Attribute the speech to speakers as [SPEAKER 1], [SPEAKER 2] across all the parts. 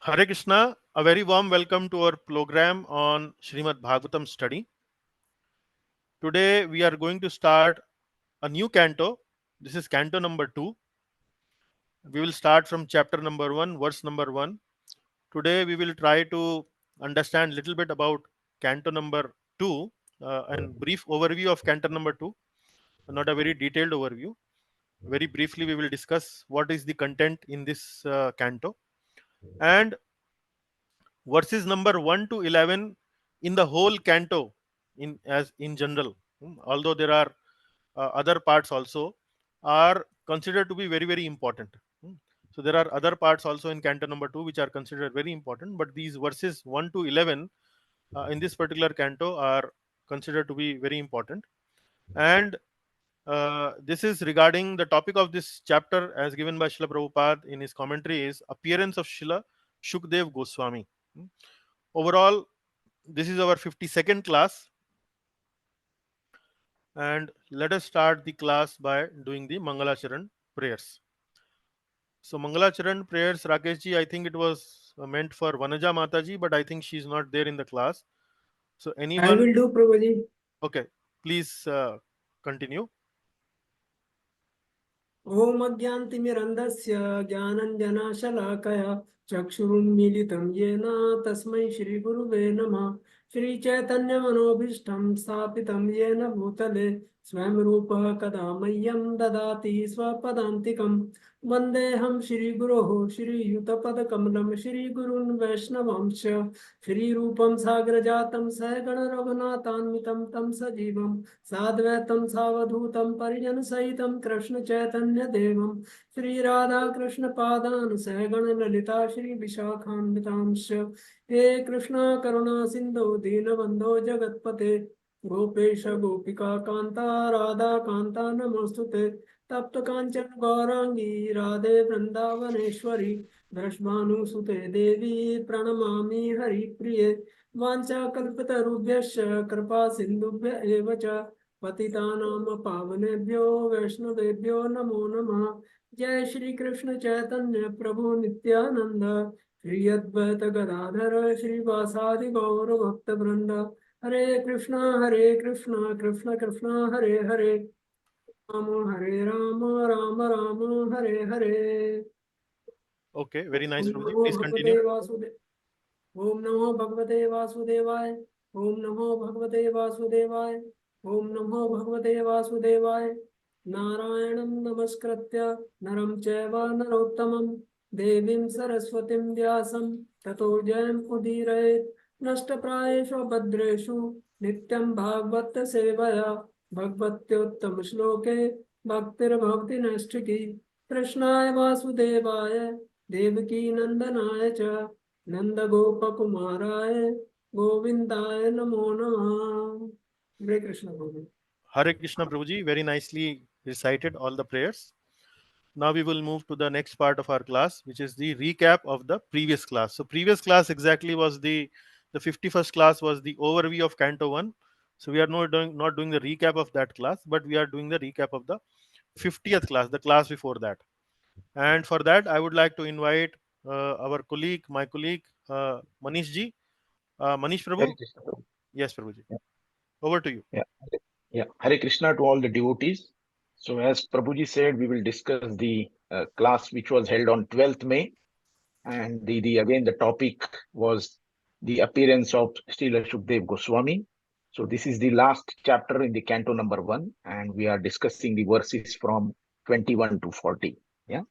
[SPEAKER 1] Hare Krishna, a very warm welcome to our program on Srimad Bhagavatam study. Today we are going to start a new canto. This is canto number 2. We will start from chapter number 1, verse number 1. Today we will try to understand a little bit about canto number 2 and brief overview of canto number 2, not a very detailed overview. Very briefly, we will discuss what is the content in this canto and verses number 1 to 11 in the whole canto in general. Although there are other parts also are considered to be very important. So there are other parts also in canto number 2 which are considered very important, but these verses 1 to 11 in this particular canto are considered to be very important. And this is regarding the topic of this chapter as given by Srila Prabhupada in his commentary is appearance of Srila Shukdev Goswami. Overall, this is our 52nd class, and let us start the class by doing the Mangalacharan prayers. So Mangalacharan prayers, Rakeshji, I think it was meant for Vanaja Mataji, but I think she's not there in the class. So
[SPEAKER 2] I
[SPEAKER 1] anyone?
[SPEAKER 2] will do, Prabhuji.
[SPEAKER 1] Okay, please continue.
[SPEAKER 2] ॐ अज्ञानतिमिरन्धस्य ज्ञानञ्जनशलाकया चक्षुरुन्मीलितं येन तस्मै श्रीगुरुवे नमः। श्रीचैतन्यमनोभीष्टं स्थापितं येन भूतले स्वयं रूपः कदा मह्यं ददाति स्वपदान्तिकं। वन्देऽहं श्रीगुरोः श्रीयुतपदकमलं श्रीगुरून् वैष्णवांश्च श्रीरूपं साग्रजातं सहगण रघुनाथान्वितं तं सजीवं साद्वैतं सावधूतं परिजनसहितं कृष्ण चैतन्य देवं श्री राधा कृष्ण पादान् सहगण ललिता श्री विशाखान्वितांश्च। हे कृष्ण करुणा सिन्धु दीनबन्धो जगत्पते गोपेश गोपिका कान्ता राधा कान्ता नमोस्तुते। तप्त कांचन गौरांगी राधे वृंदावनेश्वरी वृषभानुसुते देवी प्रणमामि हरिप्रिये। वाञ्छाकल्पतरुभ्यश्च कृपा सिन्धुभ्य एव च पतितानां पावनेभ्यो वैष्णवेभ्यो नमो नमः। जय श्री कृष्ण चैतन्य प्रभु नित्यानंद श्री अद्वैत गदाधर श्रीवासादि गौर भक्त वृंद। हरे कृष्ण कृष्ण कृष्ण हरे हरे राम हरे Ram Ram Ram Hare Hare.
[SPEAKER 1] Okay, very
[SPEAKER 2] Om
[SPEAKER 1] nice, Prabhuji.
[SPEAKER 2] NaMo
[SPEAKER 1] Please
[SPEAKER 2] भगवते
[SPEAKER 1] continue.
[SPEAKER 2] वासुदेव ओम नमो भगवते वासुदेवाय। ओम नमो भगवते वासुदेवाय। ओम नमो भगवते वासुदेवाय। नारायणं नमस्कृत्य नरं चैव नरोत्तमं देवीं सरस्वतीं व्यासं ततो जयमुदीरयेत्। नष्टप्रायेषु भद्रेषु नित्यं भागवत सेवया भगवत्योत्तम श्लोके भक्तिर्भवति नैष्ठिकी। कृष्णाय वासुदेवाय देवकी नंदनाय च नंद गोपकुमाराय गोविंदाय नमो नमः। हरे कृष्ण प्रभु।
[SPEAKER 1] Hare Krishna, Prabhuji. Very nicely recited all the prayers. Now we will move to the next part of our class, which is the recap of the previous class. So previous class exactly was the 51st class was the overview of Canto 1. So we are not doing the recap of that class, but we are doing the recap of the 50th class, the class before that. And for that, I would like to invite our colleague, my colleague, Manish ji. Manish
[SPEAKER 3] Hare
[SPEAKER 1] Prabhu?
[SPEAKER 3] Krishna. Prabhu.
[SPEAKER 1] Yes, Prabhuji.
[SPEAKER 3] Yeah,
[SPEAKER 1] Over to you.
[SPEAKER 3] yeah, yeah. Hare Krishna to all the devotees. So, as Prabhuji said, we will discuss the class which was held on 12th May, and the again the topic was the appearance of Srila Shukdev Goswami. So, this is the last chapter in the canto number 1, and we are discussing the verses from 21 to 40. Yeah.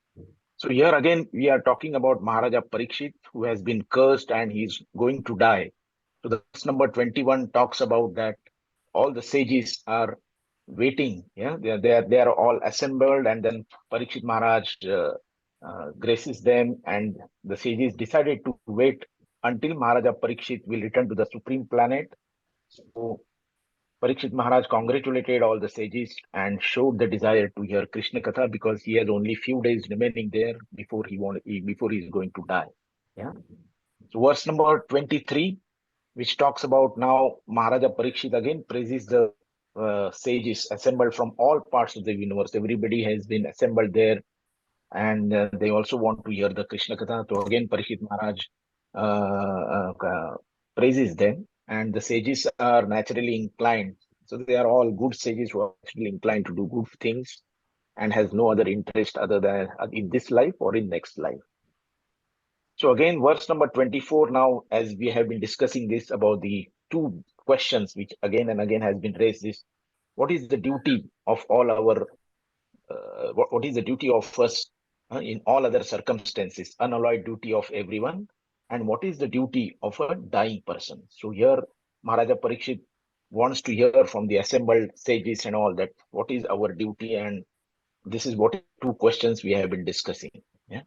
[SPEAKER 3] So here again we are talking about Maharaja Parikshit, who has been cursed and he is going to die. So the verse number 21 talks about that all the sages are waiting. Yeah, they are all assembled, and then Parikshit Maharaj graces them, and the sages decided to wait until Maharaja Parikshit will return to the supreme planet. So Parikshit Maharaj congratulated all the sages and showed the desire to hear Krishna Katha because he has only few days remaining there before he is going to die. Yeah. So verse number 23, which talks about now Maharaja Parikshit again praises the sages assembled from all parts of the universe. Everybody has been assembled there, and they also want to hear the Krishna Katha. So again, Parikshit Maharaj praises them, and the sages are naturally inclined. So they are all good sages who are actually inclined to do good things and has no other interest other than in this life or in next life. So again, verse number 24 now, as we have been discussing this about the two questions which again and again has been raised, is what is the duty of all our what is the duty of us in all other circumstances, unalloyed duty of everyone, and what is the duty of a dying person. So here Maharaja Parikshit wants to hear from the assembled sages and all that what is our duty, and this is what two questions we have been discussing. Yeah.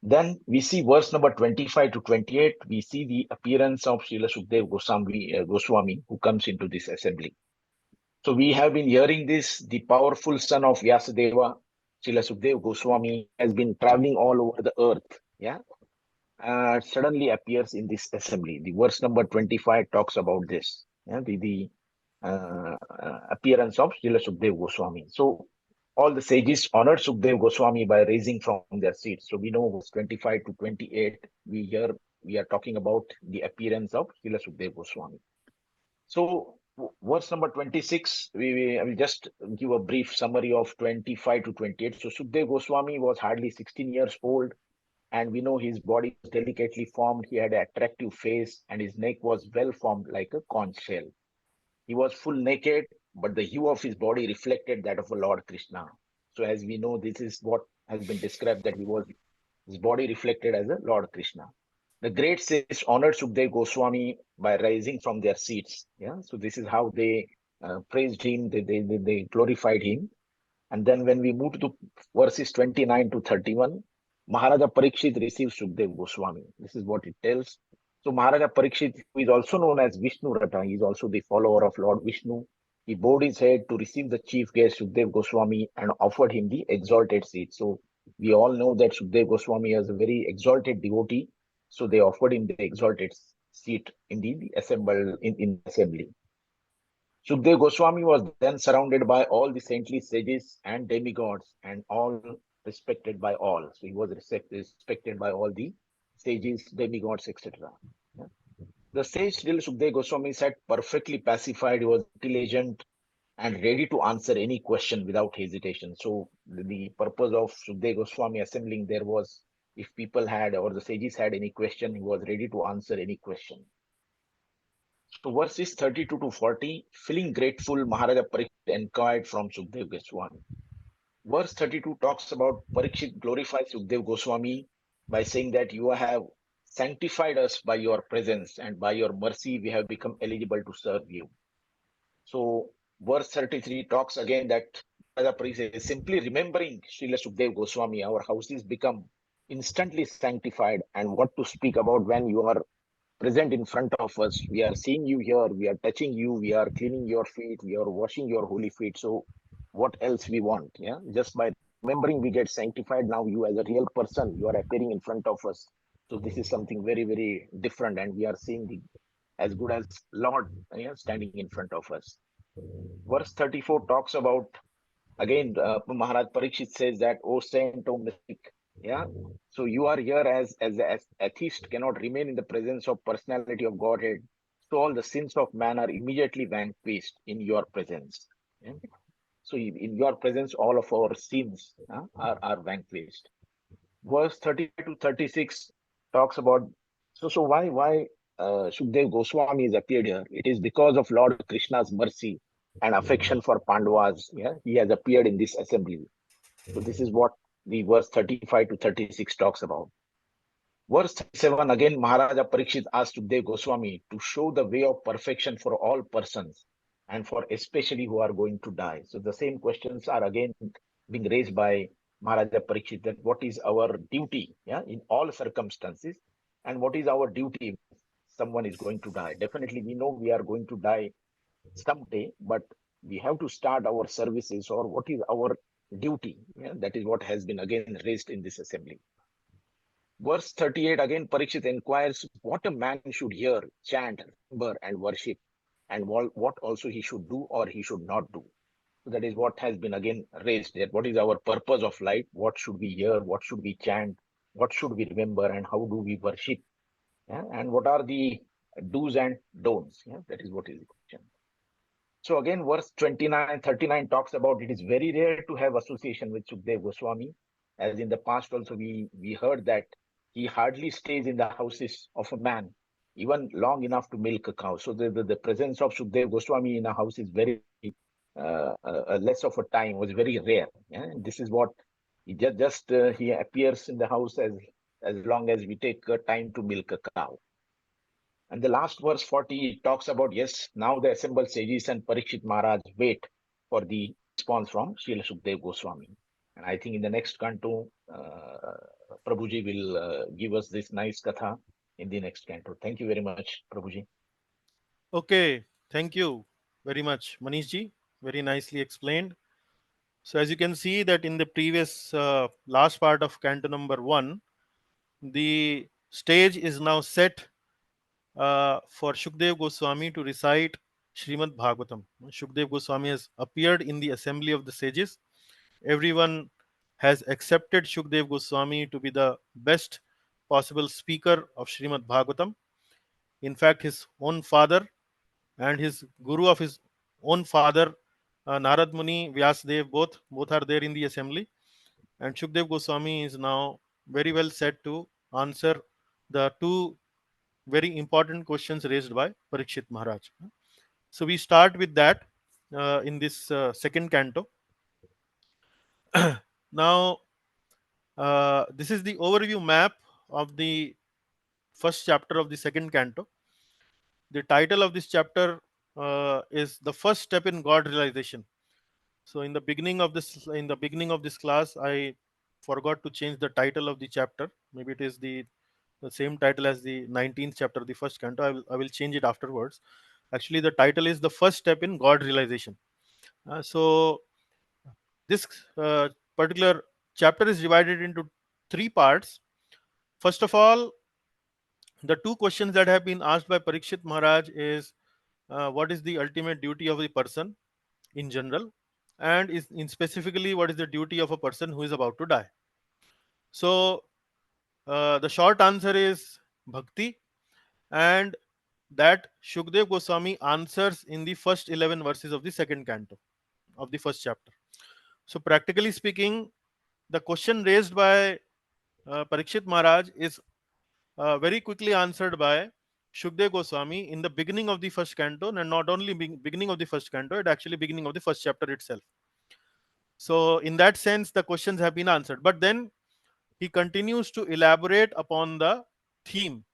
[SPEAKER 3] Then we see verse number 25 to 28, we see the appearance of Srila Sukdev Goswami, who comes into this assembly. So we have been hearing this, the powerful son of Vyasadeva, Srila Sukdev Goswami, has been traveling all over the earth. Yeah. Suddenly appears in this assembly. The verse number 25 talks about this. Yeah, the appearance of Srila Sukdev Goswami. So all the sages honored Sukdev Goswami by raising from their seats. So we know verse 25 to 28, we are talking about the appearance of Srila Sukdev Goswami. So verse number 26, I will just give a brief summary of 25 to 28. So Sukdev Goswami was hardly 16 years old, and we know his body was delicately formed. He had an attractive face, and his neck was well formed like a conch shell. He was full naked, but the hue of his body reflected that of a Lord Krishna. So as we know, this is what has been described, that his body reflected as a Lord Krishna. The great sages honored Sukdev Goswami by rising from their seats. Yeah, so this is how they praised him, they glorified him. And then when we move to verses 29 to 31, Maharaja Parikshit receives Sukdev Goswami. This is what it tells. So Maharaja Parikshit, who is also known as Vishnu Rata, he is also the follower of Lord Vishnu. He bowed his head to receive the chief guest Sukdev Goswami and offered him the exalted seat. So we all know that Sukdev Goswami is a very exalted devotee. So they offered him the exalted seat in the in assembly. Sukdev Goswami was then surrounded by all the saintly sages and demigods, and all respected by all. So he was respected by all the sages, demigods, etc. Yeah. The sage Srila Sukdev Goswami sat perfectly pacified. He was intelligent and ready to answer any question without hesitation. So the purpose of Sukdev Goswami assembling there was, if people had or the sages had any question, he was ready to answer any question. So verses 32 to 40, feeling grateful, Maharaja Parikshit inquired from Sukdev Goswami. Verse 32 talks about Parikshit glorifies Sukdev Goswami by saying that you have sanctified us by your presence, and by your mercy we have become eligible to serve you. So verse 33 talks again that Maharaja Parikshit is simply remembering Srila Sukdev Goswami, our houses become instantly sanctified. And what to speak about when you are present in front of us. We are seeing you here, we are touching you, we are cleaning your feet, we are washing your holy feet. So what else we want? Yeah, just by remembering we get sanctified. Now you as a real person, you are appearing in front of us. So this is something very, very different, and we are seeing the as good as Lord, yeah, standing in front of us. Verse 34 talks about again, Maharaj Parikshit says that, "O saint, O mystic, yeah. So you are here as atheist cannot remain in the presence of personality of Godhead. So all the sins of man are immediately vanquished in your presence. Yeah? So in your presence, all of our sins are vanquished." Verse 35 to 36 talks about, so why Sukdev Goswami is appeared here? It is because of Lord Krishna's mercy and affection for Pandavas. Yeah, he has appeared in this assembly. So this is what the verse 35 to 36 talks about. Verse 37 again, Maharaja Parikshit asked Sukdev Goswami to show the way of perfection for all persons, and for especially who are going to die. So the same questions are again being raised by Maharaja Parikshit, that what is our duty, yeah, in all circumstances, and what is our duty if someone is going to die. Definitely we know we are going to die someday, but we have to start our services, or what is our duty. Yeah, that is what has been again raised in this assembly. Verse 38 again, Parikshit inquires what a man should hear, chant, remember, and worship, and what also he should do or he should not do. So that is what has been again raised there. What is our purpose of life? What should we hear? What should we chant? What should we remember? And how do we worship? Yeah? And what are the do's and don'ts? Yeah? That is what is the question. So again, verse 29, 39 talks about it is very rare to have association with Sukdev Goswami. As in the past also we heard that he hardly stays in the houses of a man, even long enough to milk a cow. So the presence of Sukdev Goswami in a house is very less of a time, was very rare. Yeah? And this is what he appears in the house as long as we take time to milk a cow. And the last verse 40 talks about, yes, now the assembled sages and Parikshit Maharaj wait for the response from Srila Sukdev Goswami. And I think in the next canto, Prabhuji will give us this nice katha in the next canto. Thank you very much, Prabhuji.
[SPEAKER 1] Okay, thank you very much, Manish ji. Very nicely explained. So as you can see that in the previous last part of canto number 1, the stage is now set for Shukdev Goswami to recite Srimad Bhagavatam. Shukdev Goswami has appeared in the assembly of the sages. Everyone has accepted Shukdev Goswami to be the best possible speaker of Srimad Bhagavatam. In fact, his own father and his guru of his own father, Narad Muni, Vyasdev, both are there in the assembly. And Shukdev Goswami is now very well set to answer the two very important questions raised by Parikshit Maharaj. So we start with that in this second canto. Now, this is the overview map of the first chapter of the second canto. The title of this chapter is "The First Step in God Realization." So, in the beginning of this class, I forgot to change the title of the chapter. Maybe it is the same title as the 19th chapter, the first canto. I will change it afterwards. Actually, the title is "The First Step in God Realization." So, this particular chapter is divided into three parts. First of all, the two questions that have been asked by Parikshit Maharaj is what is the ultimate duty of the person in general, and is in specifically what is the duty of a person who is about to die. So the short answer is bhakti, and that Shukdev Goswami answers in the first 11 verses of the second canto of the first chapter. So practically speaking, the question raised by Parikshit Maharaj is very quickly answered by Shukdev Goswami in the beginning of the first canto, and not only beginning of the first canto, it actually beginning of the first chapter itself. So in that sense, the questions have been answered. But then he continues to elaborate upon the theme.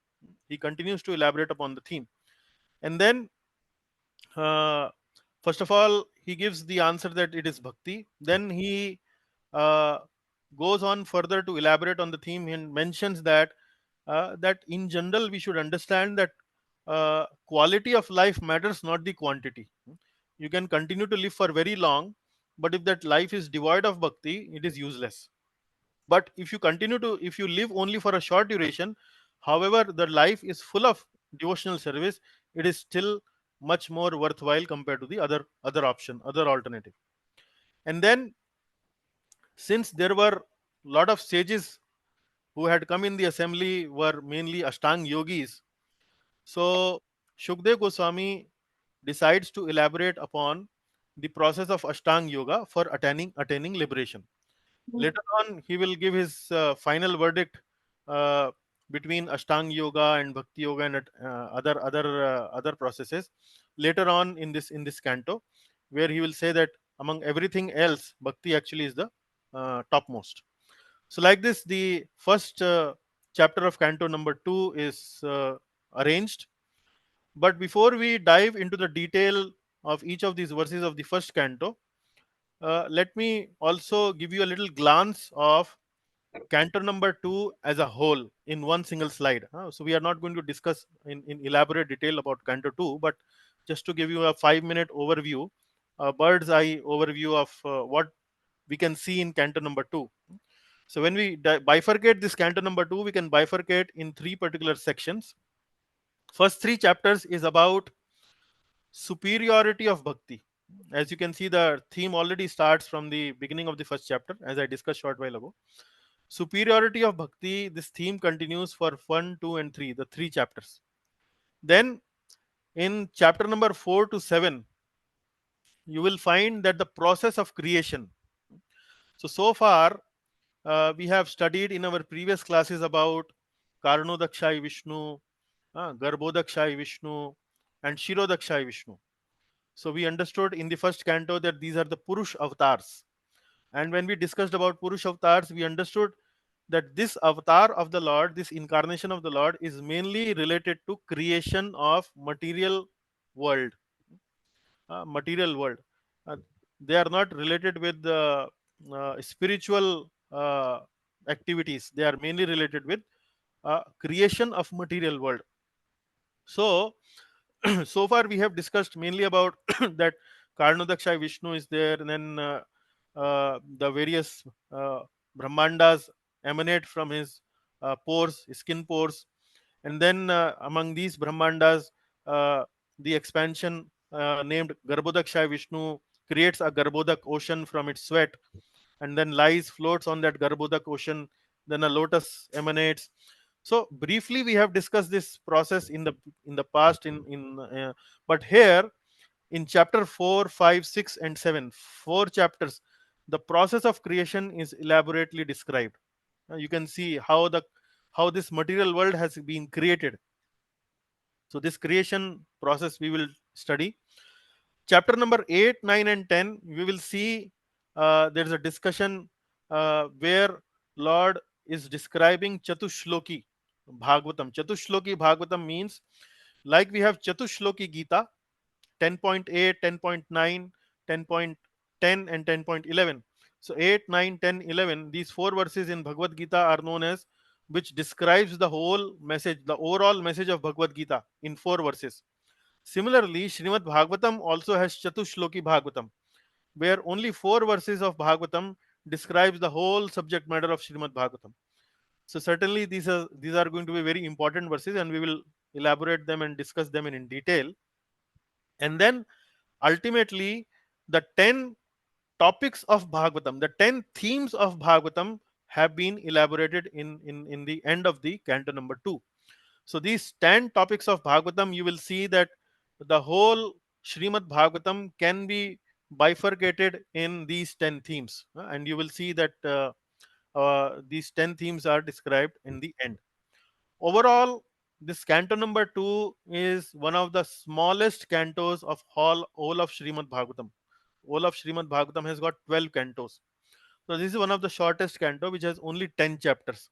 [SPEAKER 1] He continues to elaborate upon the theme, and then uh, first of all, he gives the answer that it is bhakti. Then he uh, goes on further to elaborate on the theme and mentions that that in general we should understand that quality of life matters, not the quantity. You can continue to live for very long, but if that life is devoid of bhakti, it is useless. But if you live only for a short duration, however the life is full of devotional service, it is still much more worthwhile compared to the other option, other alternative. And then, since there were a lot of sages who had come in the assembly were mainly Ashtang yogis, so Shukdev Goswami decides to elaborate upon the process of Ashtang yoga for attaining liberation. Later on, he will give his final verdict uh, between Ashtang yoga and Bhakti yoga and other processes. Later on in this canto, where he will say that among everything else, Bhakti actually is the topmost. So, like this, the first chapter of canto number 2 is arranged. But before we dive into the detail of each of these verses of the first canto, let me also give you a little glance of canto number 2 as a whole in one single slide. So we are not going to discuss in elaborate detail about canto 2, but just to give you a 5-minute overview, a bird's eye overview of what we can see in canto number 2. So when we bifurcate this canto number 2, we can bifurcate in three particular sections. First three chapters is about superiority of bhakti. As you can see, the theme already starts from the beginning of the first chapter, as I discussed short while ago. Superiority of bhakti, this theme continues for 1, 2, and 3, the three chapters. Then in chapter number 4 to 7, you will find that the process of creation. So far, we have studied in our previous classes about Karnodakshay Vishnu, Garbhodakshay Vishnu, and Shirodakshay Vishnu. So we understood in the first canto that these are the Purush avatars. And when we discussed about Purush avatars, we understood that this avatar of the Lord, this incarnation of the Lord, is mainly related to creation of world, material world. Uh, they are not related with the spiritual activities. They are mainly related with creation of material world. So so far we have discussed mainly about that Karnodakshay Vishnu is there, and then the various Brahmandas emanate from his pores, skin pores, and then among these Brahmandas, uh, the expansion named Garbhodakshay Vishnu creates a Garbhodak ocean from its sweat, and then lies floats on that Garbhodak ocean. Then a lotus emanates. So briefly, we have discussed this process in the past. But here in chapter 4, 5, 6, and 7, four chapters, the process of creation is elaborately described. You can see how this material world has been created. So this creation process we will study. Chapter number 8, 9, and 10, we will see there is a discussion where Lord is describing Chatushloki Bhagavatam. Chatushloki Bhagavatam means, like we have Chatushloki Gita, 10.8, 10.9, 10.10, and 10.11. So 8, 9, 10, 11, these four verses in Bhagavad Gita are known as, which describes the whole message, the overall message of Bhagavad Gita in four verses. Similarly, Srimad Bhagavatam also has Chatushloki Bhagavatam, where only four verses of Bhagavatam describes the whole subject matter of Srimad Bhagavatam. So certainly these are going to be very important verses, and we will elaborate them and discuss them in detail. And then ultimately, the 10 topics of Bhagavatam, the 10 themes of Bhagavatam have been elaborated in the end of the canto number 2. So these 10 topics of Bhagavatam, you will see that the whole Srimad Bhagavatam can be bifurcated in these 10 themes. And you will see that these 10 themes are described in the end. Overall, this canto number 2 is one of the smallest cantos of all of Srimad Bhagavatam. All of Srimad Bhagavatam has got 12 cantos. So this is one of the shortest canto, which has only 10 chapters.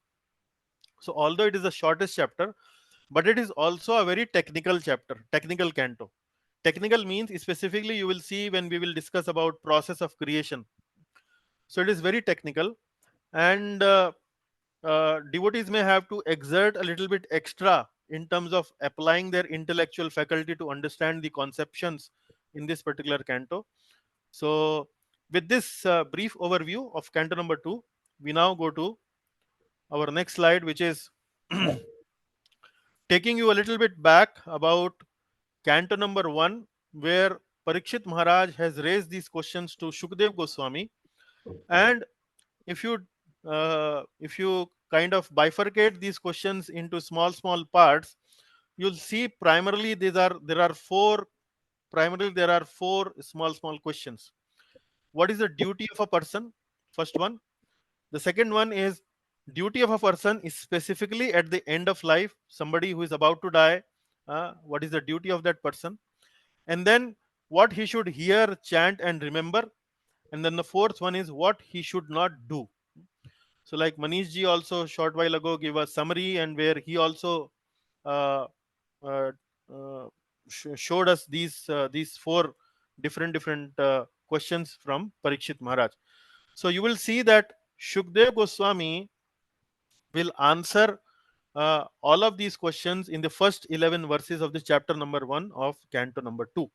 [SPEAKER 1] So although it is the shortest chapter, but it is also a very technical chapter, technical canto. Technical means, specifically you will see when we will discuss about process of creation. So it is very technical, and devotees may have to exert a little bit extra in terms of applying their intellectual faculty to understand the conceptions in this particular canto. So with this brief overview of canto number 2, we now go to our next slide, which is taking you a little bit back about canto number 1, where Parikshit Maharaj has raised these questions to Shukdev Goswami. And if you kind of bifurcate these questions into small parts, you'll see there are four small questions. What is the duty of a person? First one. The second one is, duty of a person is specifically at the end of life, somebody who is about to die. What is the duty of that person? And then what he should hear, chant, and remember. And then the fourth one is what he should not do. So, like Manish ji also short while ago gave a summary, and where he also uh, uh, uh, showed us these four different questions from Parikshit Maharaj. So you will see that Shukdev Goswami will answer all of these questions in the first 11 verses of the chapter number 1 of canto number 2.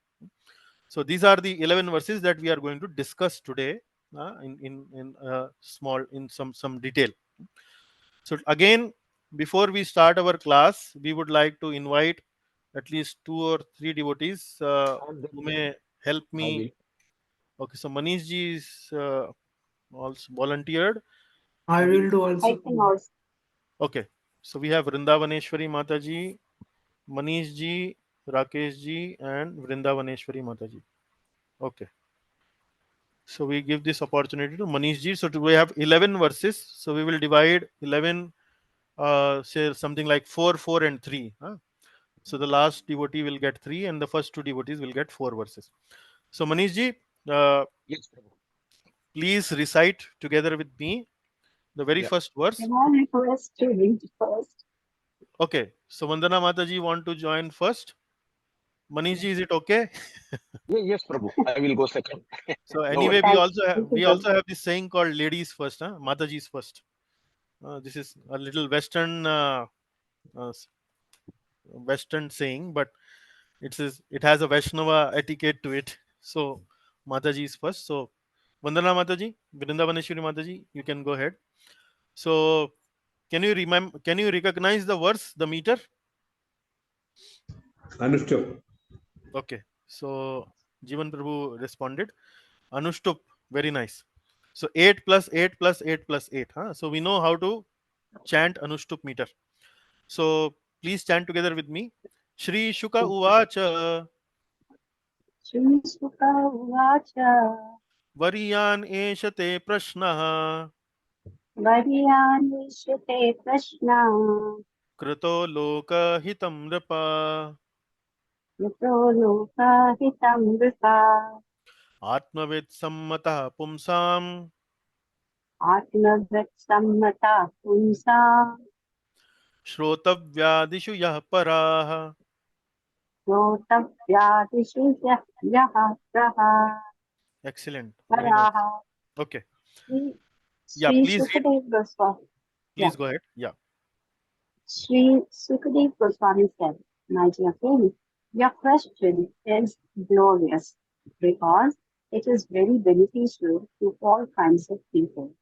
[SPEAKER 1] So these are the 11 verses that we are going to discuss today in some detail. So again, before we start our class, we would like to invite at least 2 or 3 devotees who may help
[SPEAKER 3] I
[SPEAKER 1] me.
[SPEAKER 3] will.
[SPEAKER 1] Okay, so Manish ji is also volunteered.
[SPEAKER 2] I will do
[SPEAKER 4] I
[SPEAKER 2] also.
[SPEAKER 4] can also.
[SPEAKER 1] Okay. So we have Vrindavaneshwari Mataji, Manish ji, Rakesh ji, and Vrindavaneshwari Mataji. Okay. So we give this opportunity to Manish ji. So we have 11 verses. So we will divide 11, say something like 4, 4, and 3. Huh? So the last devotee will get 3, and the first two devotees will get 4 verses. So Manish ji,
[SPEAKER 3] Yes, Prabhu.
[SPEAKER 1] please recite together with me the very
[SPEAKER 3] Yeah.
[SPEAKER 1] first verse.
[SPEAKER 4] Can I request to read first?
[SPEAKER 1] Okay. So Vandana Mataji want to join first. Manish ji, is it okay?
[SPEAKER 3] Yes, Prabhu. I will go second.
[SPEAKER 1] So
[SPEAKER 3] No
[SPEAKER 1] anyway,
[SPEAKER 3] worries.
[SPEAKER 4] That's
[SPEAKER 1] we
[SPEAKER 4] good.
[SPEAKER 1] also have this saying called ladies first, huh? Mataji's first. This is a little uh, Western saying, but it has a Vaishnava etiquette to it. So Mataji is first. So Vandana Mataji, Vrindavaneshwari Mataji, you can go ahead. So can you remember? Can you recognize the verse, the meter?
[SPEAKER 5] Understood.
[SPEAKER 1] Okay. So Jivan Prabhu responded, Anushtup, very nice. So 8 plus 8 plus 8 plus 8. Huh? So we know how to chant Anushtup meter. So please chant together with me. Shri Shuka Uvacha
[SPEAKER 4] Shri Sukha Uvacha
[SPEAKER 1] Variyan Eshate Prashnaha
[SPEAKER 4] Varyanishite Prashna
[SPEAKER 1] Krato Loka Hitam Nrapa
[SPEAKER 4] Yato Loka Hitam Vripa
[SPEAKER 1] Atmavid Sammata Pumsam
[SPEAKER 4] Atmavrit Sammata Punsa
[SPEAKER 1] Shrotavyadishu Yah Paraha.
[SPEAKER 4] Shrotavyadishu Yaha Praha
[SPEAKER 1] Excellent. Very nice.
[SPEAKER 4] Paraha.
[SPEAKER 1] Okay.
[SPEAKER 4] Sri
[SPEAKER 1] Yeah,
[SPEAKER 4] Sri
[SPEAKER 1] please read.
[SPEAKER 4] Sukadev Goswami. Yeah.
[SPEAKER 1] Please go ahead. Yeah.
[SPEAKER 4] Sri Sukadev Goswami said, my dear friend, your question is glorious because it is very beneficial to all kinds of people.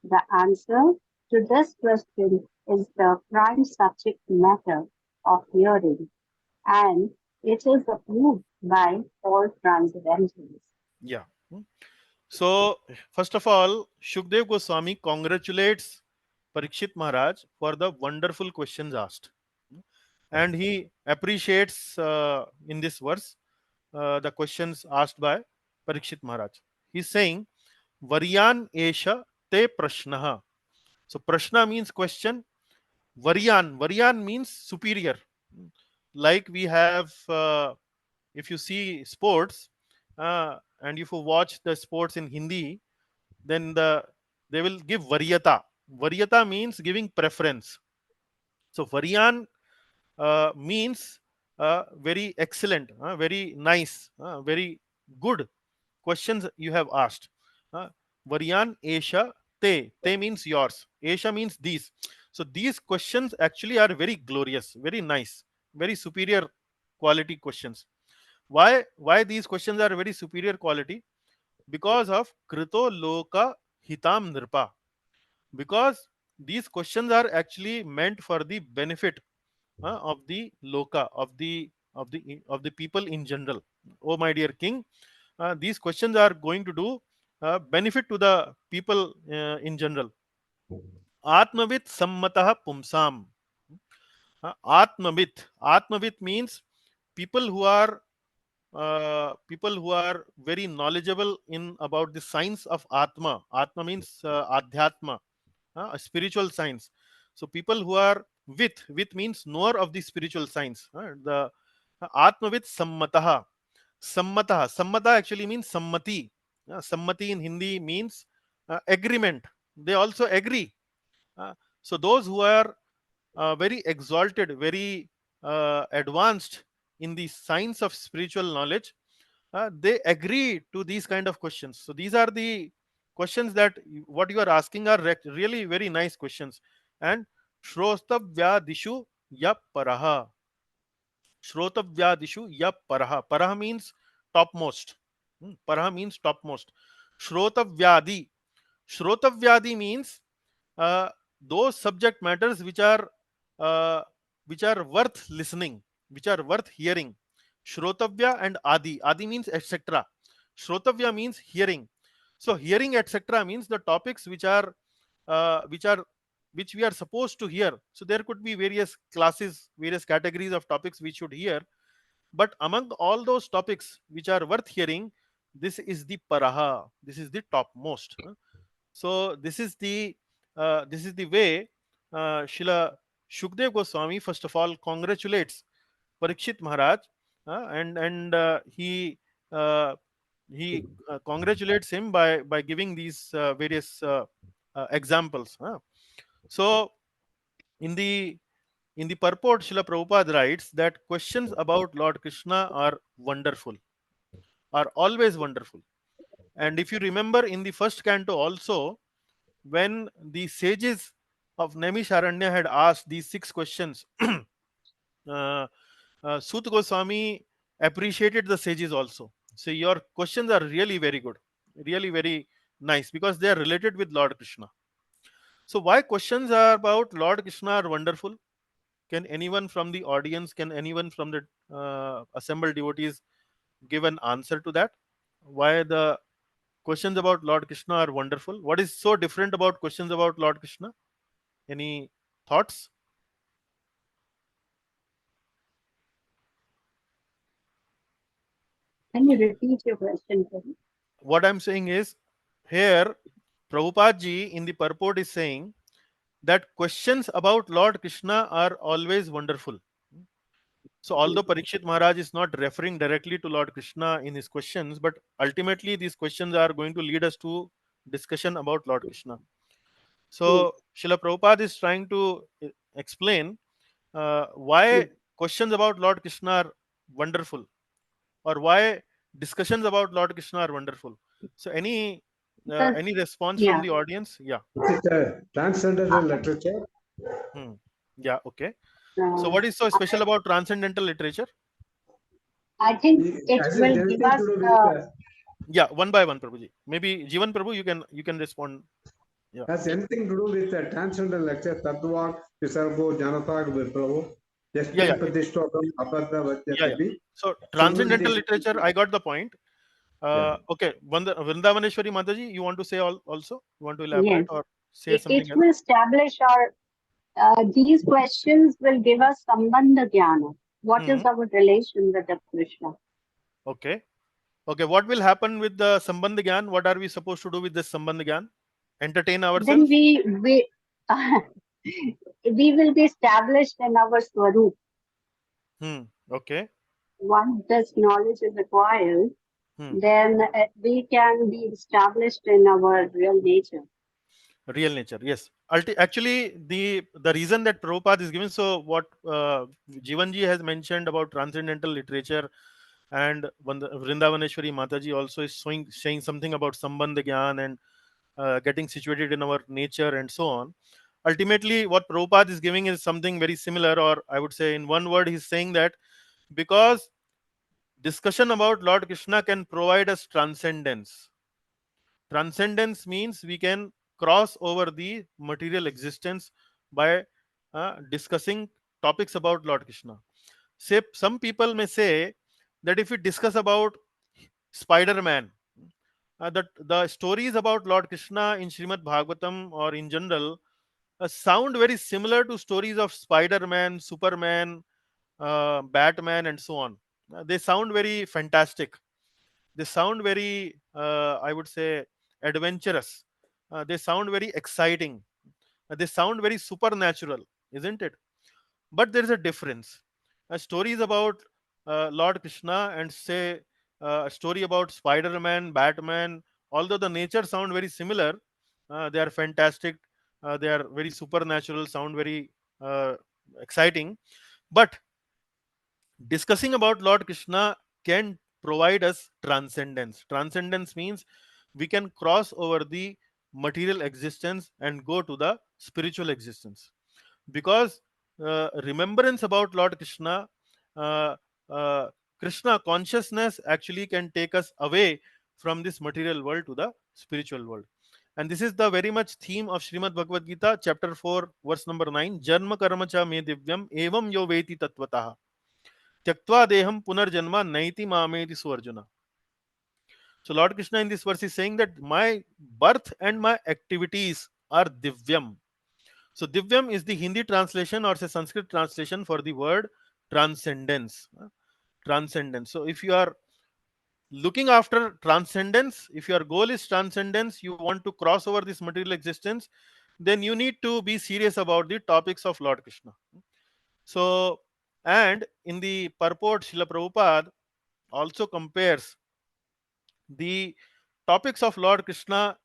[SPEAKER 4] The answer to this question is the prime subject matter of hearing, and it is approved by all transcendentalists.
[SPEAKER 1] Yeah. So, first of all, Shukdev Goswami congratulates Parikshit Maharaj for the wonderful questions asked. And he appreciates in this verse the questions asked by Parikshit Maharaj. He's saying, Varyan Esha Te Prashnaha. So, Prashna means question. Varyan means superior. Like we have, if you see sports, and if you watch the sports in Hindi, then they will give Varyata. Varyata means giving preference. So Varyan means very excellent, very nice, very good questions you have asked. Uh, Varyan Esha Te means yours. Esha means these. So these questions actually are very glorious, very nice, very superior quality questions. Why these questions are very superior quality? Because of Krito Loka Hitam Nirpa. Because these questions are actually meant for the benefit of the loka, of the people in general. Oh my dear king, these questions are going to do benefit to the people in general. Atmavit sammatah pumsam. Atmavit means people who are very knowledgeable in about the science of atma. Atma means adhyatma, a spiritual science. So people who are with means knower of the spiritual science. The atmavit sammataha. Sammata actually means sammati. Sammati in Hindi means agreement. They also agree. Uh, so those who are very exalted, very advanced in the science of spiritual knowledge, they agree to these kind of questions. So these are the questions that what you are asking are really very nice questions. And Shrotavyadishu Yap Paraha. Shrotavyadishu Yap Paraha. Paraha means topmost. Paraha means topmost. Shrotavyadi. Shrotavyadi means uh, those subject matters uh, which are worth listening, which are worth hearing. Shrotavya and Adi means etc. Shrotavya means hearing. So hearing etc. means the topics which are which we are supposed to hear. So there could be various classes, various categories of topics we should hear, but among all those topics which are worth hearing, this is the paraha, this is the topmost. So this is the way Shila Shukdev Goswami first of all congratulates Parikshit Maharaj, and uh, he congratulates him by giving these various examples. So in the purport, Srila Prabhupada writes that questions about Lord Krishna are wonderful, are always wonderful. And if you remember in the first canto also, when the sages of Naimisharanya had asked these 6 questions, Sut Goswami appreciated the sages also. So your questions are really very good, really very nice, because they are related with Lord Krishna. So why questions are about Lord Krishna are wonderful? Can anyone from the audience, can anyone from the assembled devotees give an answer to that? Why the questions about Lord Krishna are wonderful? What is so different about questions about Lord Krishna? Any thoughts?
[SPEAKER 4] Can you repeat your question, Prabhu?
[SPEAKER 1] What I'm saying is, here Prabhupada ji in the purport is saying that questions about Lord Krishna are always wonderful. So although Parikshit Maharaj is not referring directly to Lord Krishna in his questions, but ultimately these questions are going to lead us to discussion about Lord Krishna.
[SPEAKER 4] Yes.
[SPEAKER 1] So Srila Prabhupada is trying to explain why
[SPEAKER 4] Yes.
[SPEAKER 1] questions about Lord Krishna are wonderful, or why discussions about Lord Krishna are wonderful. So
[SPEAKER 4] Because,
[SPEAKER 1] any response from
[SPEAKER 4] yeah.
[SPEAKER 1] the audience? Yeah.
[SPEAKER 5] It's a transcendental literature.
[SPEAKER 1] Hmm. Yeah. Okay. So
[SPEAKER 4] Uh,
[SPEAKER 1] what is so special
[SPEAKER 4] I,
[SPEAKER 1] about transcendental literature?
[SPEAKER 4] I think it
[SPEAKER 5] Has it
[SPEAKER 4] will give
[SPEAKER 5] anything to
[SPEAKER 4] us
[SPEAKER 5] do with
[SPEAKER 1] Yeah, one by one, Prabhuji. Maybe Jivan Prabhu, you can respond. Yeah.
[SPEAKER 5] has anything to do with the transcendental lecture? Tattva Visargo Janatag Vipravo.
[SPEAKER 1] Yeah,
[SPEAKER 5] Yasti
[SPEAKER 1] yeah,
[SPEAKER 5] Pratishtotam Apadda
[SPEAKER 1] yeah, yeah.
[SPEAKER 5] Vajjatavi.
[SPEAKER 1] So transcendental
[SPEAKER 5] Sambuddhi.
[SPEAKER 1] literature, I got the point.
[SPEAKER 5] Yeah.
[SPEAKER 1] Okay, Vrindavaneshwari Mataji, you want to say also? You want to elaborate
[SPEAKER 4] yes.
[SPEAKER 1] or say
[SPEAKER 4] It
[SPEAKER 1] something else?
[SPEAKER 4] will establish our these questions will give us sambandha jnana. What
[SPEAKER 1] Hmm.
[SPEAKER 4] is our relation with the Krishna?
[SPEAKER 1] Okay. Okay. What will happen with the Sambandh Gyan? What are we supposed to do with this Sambandh Gyan? Entertain
[SPEAKER 4] Then
[SPEAKER 1] ourselves?
[SPEAKER 4] we we will be established in our swarup.
[SPEAKER 1] Hmm. Okay.
[SPEAKER 4] Once this knowledge is acquired,
[SPEAKER 1] Hmm.
[SPEAKER 4] then we can be established in our real nature.
[SPEAKER 1] Real nature, yes. Actually, the reason that Prabhupada is given, so what Jivanji has mentioned about transcendental literature, and Vrindavaneshwari Mataji also is saying something about Sambandha Gyan and getting situated in our nature and so on. Ultimately, what Prabhupada is giving is something very similar, or I would say in one word, he's saying that because discussion about Lord Krishna can provide us transcendence. Transcendence means we can cross over the material existence by discussing topics about Lord Krishna. Say, some people may say that if we discuss about Spider-Man, that the stories about Lord Krishna in Srimad Bhagavatam or in general sound very similar to stories of Spider-Man, Superman, Batman, and so on. They sound very fantastic. They sound very, I would say, adventurous. They sound very exciting. They sound very supernatural, isn't it? But there is a difference. Stories about Lord Krishna and say a story about Spider-Man, Batman, although the nature sound very similar, they are fantastic. They are very supernatural, sound very uh, exciting. But discussing about Lord Krishna can provide us transcendence. Transcendence means we can cross over the material existence and go to the spiritual existence, because remembrance about Lord Krishna, uh, uh, Krishna consciousness actually can take us away from this material world to the spiritual world. And this is the very much theme of Srimad Bhagavad Gita, chapter 4, verse number 9. Janma karma cha me divyam evam yo veti tatvatah tyaktva deham punarjanma naiti mameti suarjuna. So Lord Krishna in this verse is saying that my birth and my activities or Divyam. So Divyam is the Hindi translation or say Sanskrit translation for the word transcendence. Transcendence. So if you are looking after transcendence, if your goal is transcendence, you want to cross over this material existence, then you need to be serious about the topics of Lord Krishna. So, and in the purport, Srila Prabhupada also compares the topics of Lord Krishna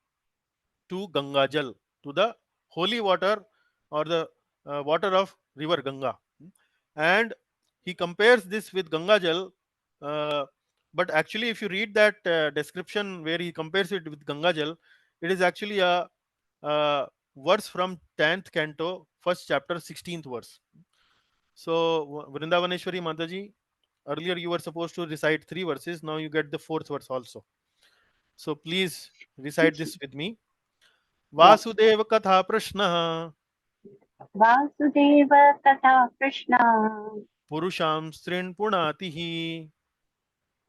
[SPEAKER 1] to Ganga Jal, to the holy water or the water of river Ganga. And he compares this with Ganga Jal. But actually, if you read that description where he compares it with Ganga Jal, it is actually a verse from 10th canto, first chapter, 16th verse. So, Vrindavaneshwari Mataji, earlier you were supposed to recite 3 verses, now you get the 4th verse also. So, please recite this with me.
[SPEAKER 4] Yes.
[SPEAKER 1] Vasudev कथा प्रश्नः
[SPEAKER 4] Vasudeva Tata Krishna
[SPEAKER 1] पुरुषां स्त्रीन् पुणातिः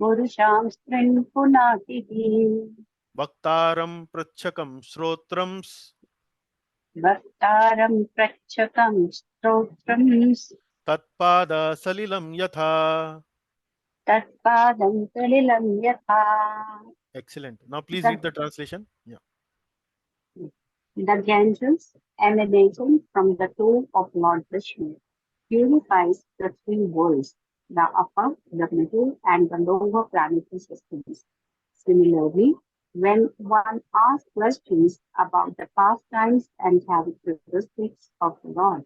[SPEAKER 4] Purusham Strin Punatihi
[SPEAKER 1] वक्तारं पृच्छकं श्रोत्रं
[SPEAKER 4] Bhaktaram Prachakam Stotram
[SPEAKER 1] तत्पाद सलिलं यथा.
[SPEAKER 4] Tatpadam Salilam Yatha.
[SPEAKER 1] Excellent. Now please
[SPEAKER 4] The,
[SPEAKER 1] read the translation. Yeah.
[SPEAKER 4] the Ganges emanating from the toe of Lord Vishnu purifies the three worlds, the upper, the middle, and the lower planetary systems. Similarly, when one asks questions about the pastimes and characteristics of the Lord,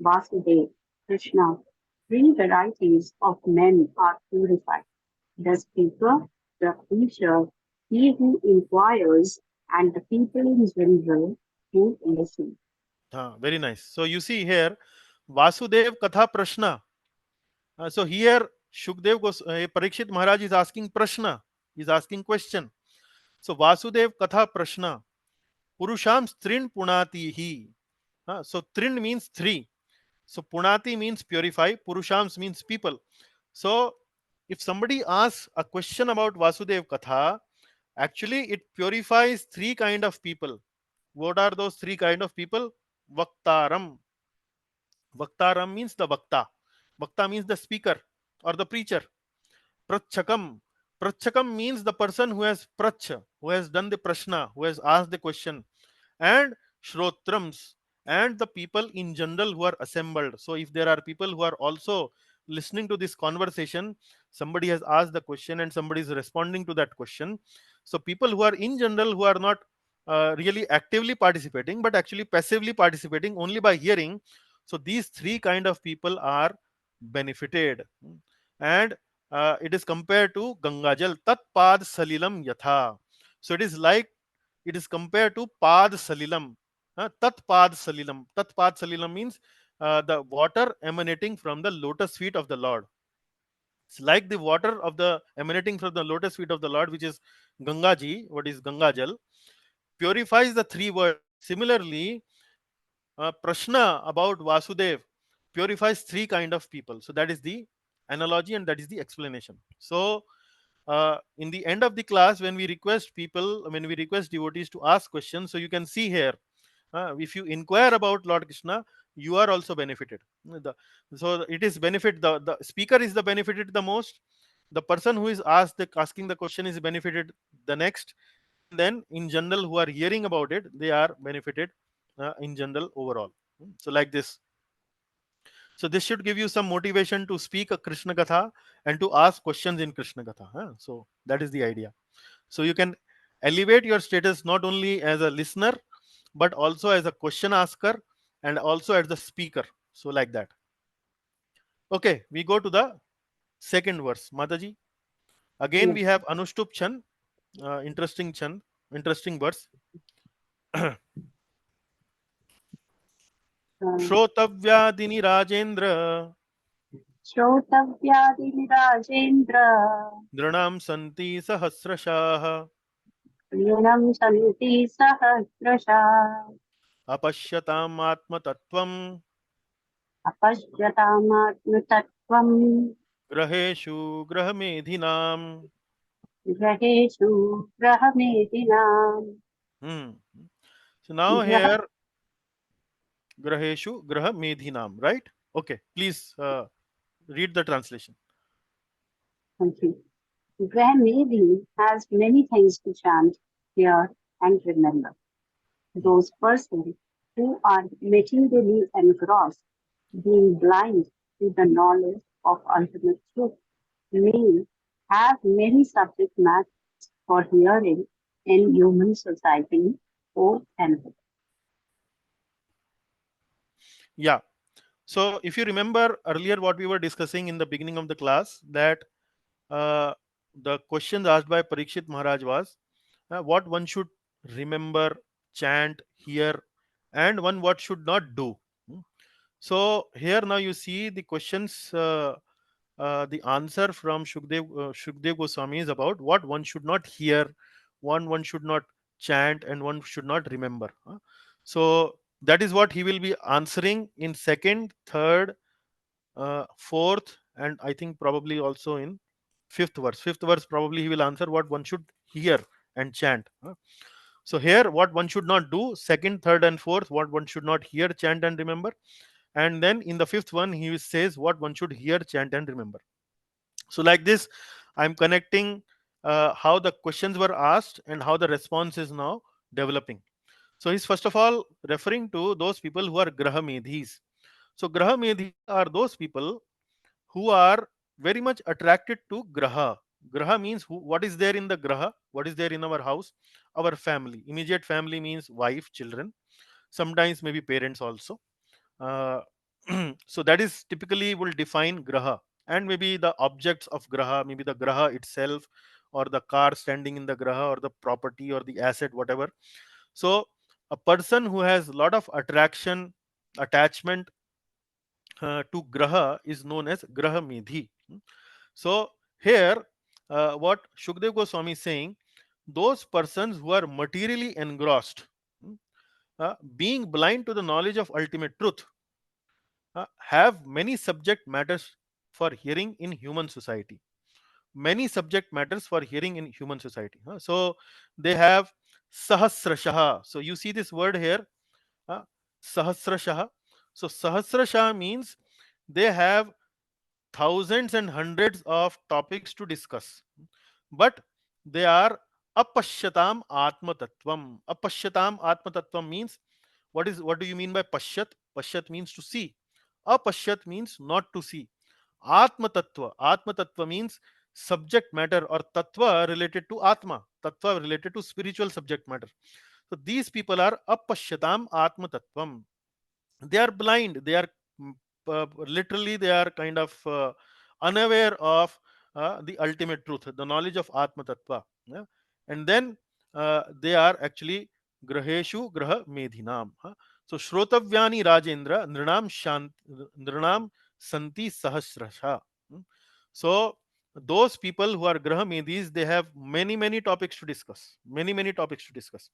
[SPEAKER 4] Vasudeva, Krishna, three varieties of men are purified. The speaker, the preacher, he who inquires, and the people in general who listen.
[SPEAKER 1] Very nice. So you see here, Vasudev Katha Prashna. So here, Shukdev Parikshit Maharaj is asking Prashna. He is asking question. So Vasudev Katha Prashna. Purusham Strin Punati hi. So Trin means three. So Punati means purify. Purushams means people. So if somebody asks a question about Vasudev Katha, actually it purifies three kind of people. What are those three kind of people? Vaktaram. Vaktaram means the Vakta. Vakta means the speaker or the preacher. Prachakam. Prachakam means the person who has prach, who has done the prashna, who has asked the question. And Shrotrams, and the people in general who are assembled. So if there are people who are also listening to this conversation, somebody has asked the question and somebody is responding to that question. So people who are in general who are not really actively participating but actually passively participating only by hearing, so these three kind of people are benefited. And it is compared to Ganga Jal, Tat Pad Salilam Yatha. So it is like, it is compared to Pad Salilam. Tat Pad Salilam. Tat Pad Salilam means the water emanating from the lotus feet of the Lord. It's like the water of the emanating from the lotus feet of the Lord, which is Ganga Ji, what is Ganga Jal, purifies the three worlds. Similarly, Prashna about Vasudev purifies three kind of people. So that is the analogy and that is the explanation. So in the end of the class, when we request people, when we request devotees to ask questions, so you can see here, if you inquire about Lord Krishna, you are also benefited. So it is benefit, the speaker is the benefited the most, the person who is asking the question is benefited the next, and then in general who are hearing about it, they are benefited in general overall. So like this. So this should give you some motivation to speak a Krishna Katha and to ask questions in Krishna Katha. So that is the idea. So you can elevate your status not only as a listener, but also as a question asker and also as the speaker. So like that. Okay, we go to the second verse. Mataji. Again, we
[SPEAKER 4] Yes.
[SPEAKER 1] have Anushtup Chan. Interesting Chan. Interesting verse.
[SPEAKER 4] Uh,
[SPEAKER 1] श्रोतव्यादिनि Rajendra
[SPEAKER 4] Shrotavyadini Rajendra
[SPEAKER 1] नृणां सन्ति सहस्रशाः
[SPEAKER 4] Yunam Santi Sahasrasha
[SPEAKER 1] अपश्यताम् आत्मतत्त्वम्
[SPEAKER 4] Apashyatamātmatatvam
[SPEAKER 1] ग्रहेषु ग्रहमेधिनाम्.
[SPEAKER 4] Grahesu Grahamedinam
[SPEAKER 1] Hmm. So now
[SPEAKER 4] Graha
[SPEAKER 1] here Graheshu Graha Medhinam, right? Okay, please read the translation.
[SPEAKER 4] Thank you. Brahmedi has many things to chant, hear, and remember. Those persons who are materially engrossed, being blind to the knowledge of ultimate truth, may have many subject matters for hearing in human society or and
[SPEAKER 1] Yeah. So if you remember earlier what we were discussing in the beginning of the class, that uh, the question asked by Parikshit Maharaj was what one should remember, chant, hear, and one what should not do. Hmm. So here now you see the questions. The answer from Shukdev Goswami is about what one should not hear, one should not chant, and one should not remember. So that is what he will be answering in second, third, fourth, and I think probably also in fifth verse. Fifth verse probably he will answer what one should hear and chant. So here what one should not do, second, third, and fourth, what one should not hear, chant, and remember. And then in the fifth one he says what one should hear, chant, and remember. So like this I'm connecting how the questions were asked and how the response is now developing. So he's first of all referring to those people who are graha medhis. So graha medhis are those people who are very much attracted to graha. Graha means what is there in the graha, what is there in our house, our family. Immediate family means wife, children, sometimes maybe parents also. uh, so that is typically will define graha, and maybe the objects of graha, maybe the graha itself, or the car standing in the graha, or the property, or the asset, whatever. So a person who has a lot of attraction, attachment to graha is known as graha medhi. So here what Shukdev Goswami is saying, those persons who are materially engrossed, being blind to the knowledge of ultimate truth, have many subject matters for hearing in human society. Many subject matters for hearing in human society. So they have sahasrashaha. So you see this word here, uh, sahasrashaha. So sahasrashaha means they have thousands and hundreds of topics to discuss, but they are apashyatam atma tattvam. Apashyatam atma tattvam means, what do you mean by pashyat? Pashyat means to see. Apashyat means not to see. Atma tattva means subject matter, or tattva related to atma, tattva related to spiritual subject matter. So these people are apashyatam atma tattvam. They are blind, they are literally they are kind of unaware of the ultimate truth, the knowledge of atma tattva. Yeah? And then they are actually graheshu graha medhinam. So shrotavyani rajendra nrinam santi sahasrasha. Hmm. So those people who are graha medhis, they have many topics to discuss, many topics to discuss.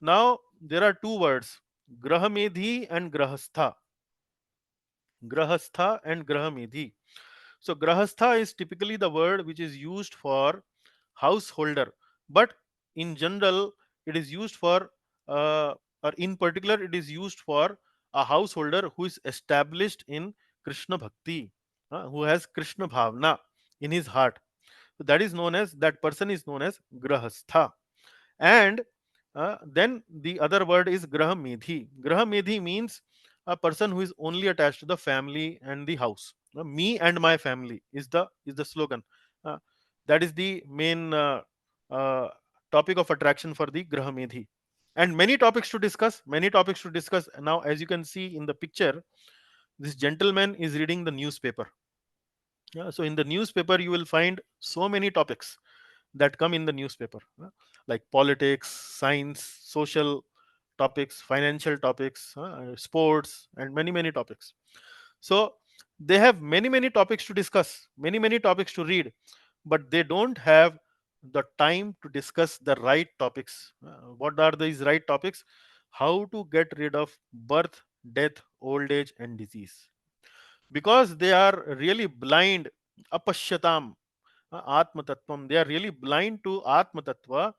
[SPEAKER 1] Now there are two words, grahamedhi and grahastha. Grahastha and grahamedhi. So grahastha is typically the word which is used for householder, but in general it is used for or in particular it is used for a householder who is established in Krishna bhakti, who has Krishna bhavna in his heart. So that is known as, that person is known as grahastha. And then the other word is graha medhi. Graha medhi means a person who is only attached to the family and the house. Me and my family is the slogan. Uh, that is the main uh, topic of attraction for the graha medhi. And many topics to discuss. Many topics to discuss. Now, as you can see in the picture, this gentleman is reading the newspaper. So in the newspaper, you will find so many topics that come in the newspaper, like politics, science, social topics, financial topics, sports, and many topics. So they have many topics to discuss, many topics to read, but they don't have the time to discuss the right topics. What are these right topics? How to get rid of birth, death, old age, and disease, because they are really blind. Apashyatam atma tattvam, they are really blind to atma tattva.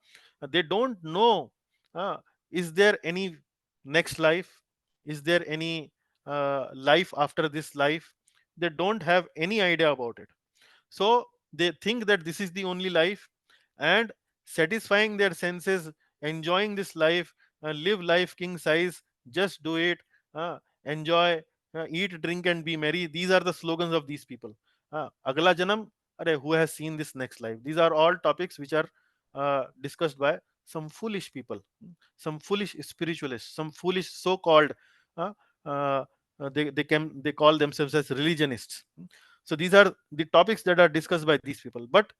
[SPEAKER 1] They don't know, uh, is there any next life, Is there any life after this life? They don't have any idea about it. So they think that this is the only life, and satisfying their senses, enjoying this life, live life king size, just do it, enjoy, eat, drink, and be merry. These are the slogans of these people. Agla Janam, are who has seen this next life? These are all topics which are discussed by some foolish people, some foolish spiritualists, some foolish so-called. Uh, uh, they call themselves as religionists. So these are the topics that are discussed by these people, but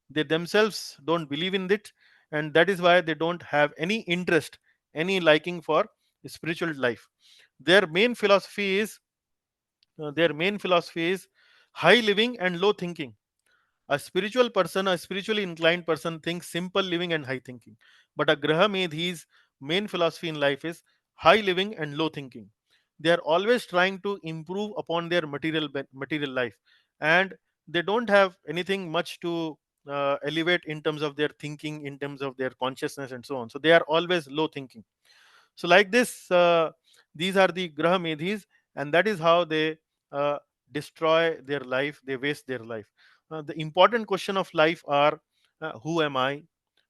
[SPEAKER 1] they themselves don't believe in it, and that is why they don't have any interest, any liking for spiritual life. Their main philosophy is high living and low thinking. A spiritual person, a spiritually inclined person, thinks simple living and high thinking. But a Graha Medhi's main philosophy in life is high living and low thinking. They are always trying to improve upon their material life, and they don't have anything much to elevate in terms of their thinking, in terms of their consciousness, and so on. So they are always low thinking. So like this, these are the Graha Medhis, and that is how they uh, destroy their life, they waste their life. The important question of life are, who am I?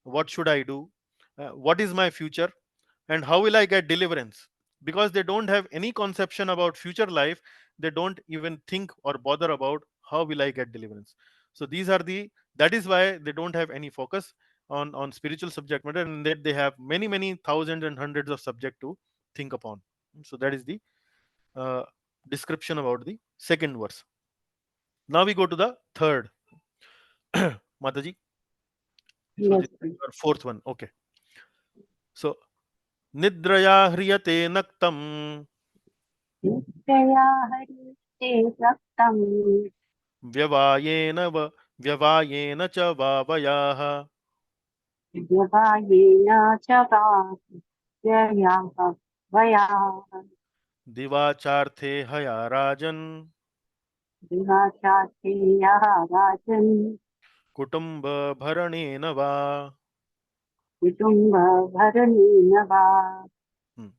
[SPEAKER 1] What should I do? What is my future? And how will I get deliverance? Because they don't have any conception about future life, they don't even think or bother about how will I get deliverance. So these are the, that is why they don't have any focus on spiritual subject matter, and that they have many thousands and hundreds of subject to think upon. So that is the uh, description about the second verse. Now we go to the third. Mataji, so
[SPEAKER 4] Yes,
[SPEAKER 1] this is our fourth one. Okay. So nidraya hriyate naktam
[SPEAKER 4] Nityaya Harite Raktam
[SPEAKER 1] व्यवायेन व्यवायेन च वावयाः
[SPEAKER 4] Vyavayena Chavayaha Vaya
[SPEAKER 1] दिवाचार्थे हया राजन्
[SPEAKER 4] Vivachatiya Rajan
[SPEAKER 1] कुटुम्ब भरणेन वा.
[SPEAKER 4] Kutumba Bharaneva.
[SPEAKER 1] Hmm.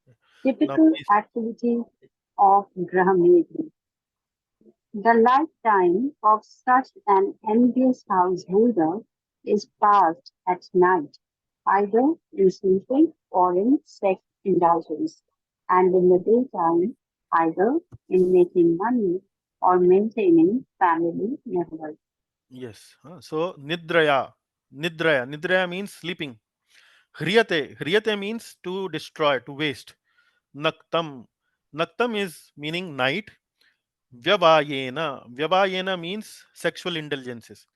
[SPEAKER 1] Now
[SPEAKER 4] Typical
[SPEAKER 1] please.
[SPEAKER 4] activities of Grahamedhi. The lifetime of such an envious householder is passed at night, either in sleeping or in sex indulgence, and in the daytime, either in making money or maintaining family members.
[SPEAKER 1] Yes. So nidraya means sleeping. Hriyate means to destroy, to waste. Naktam is meaning night. Vyavayena means sexual indulgences.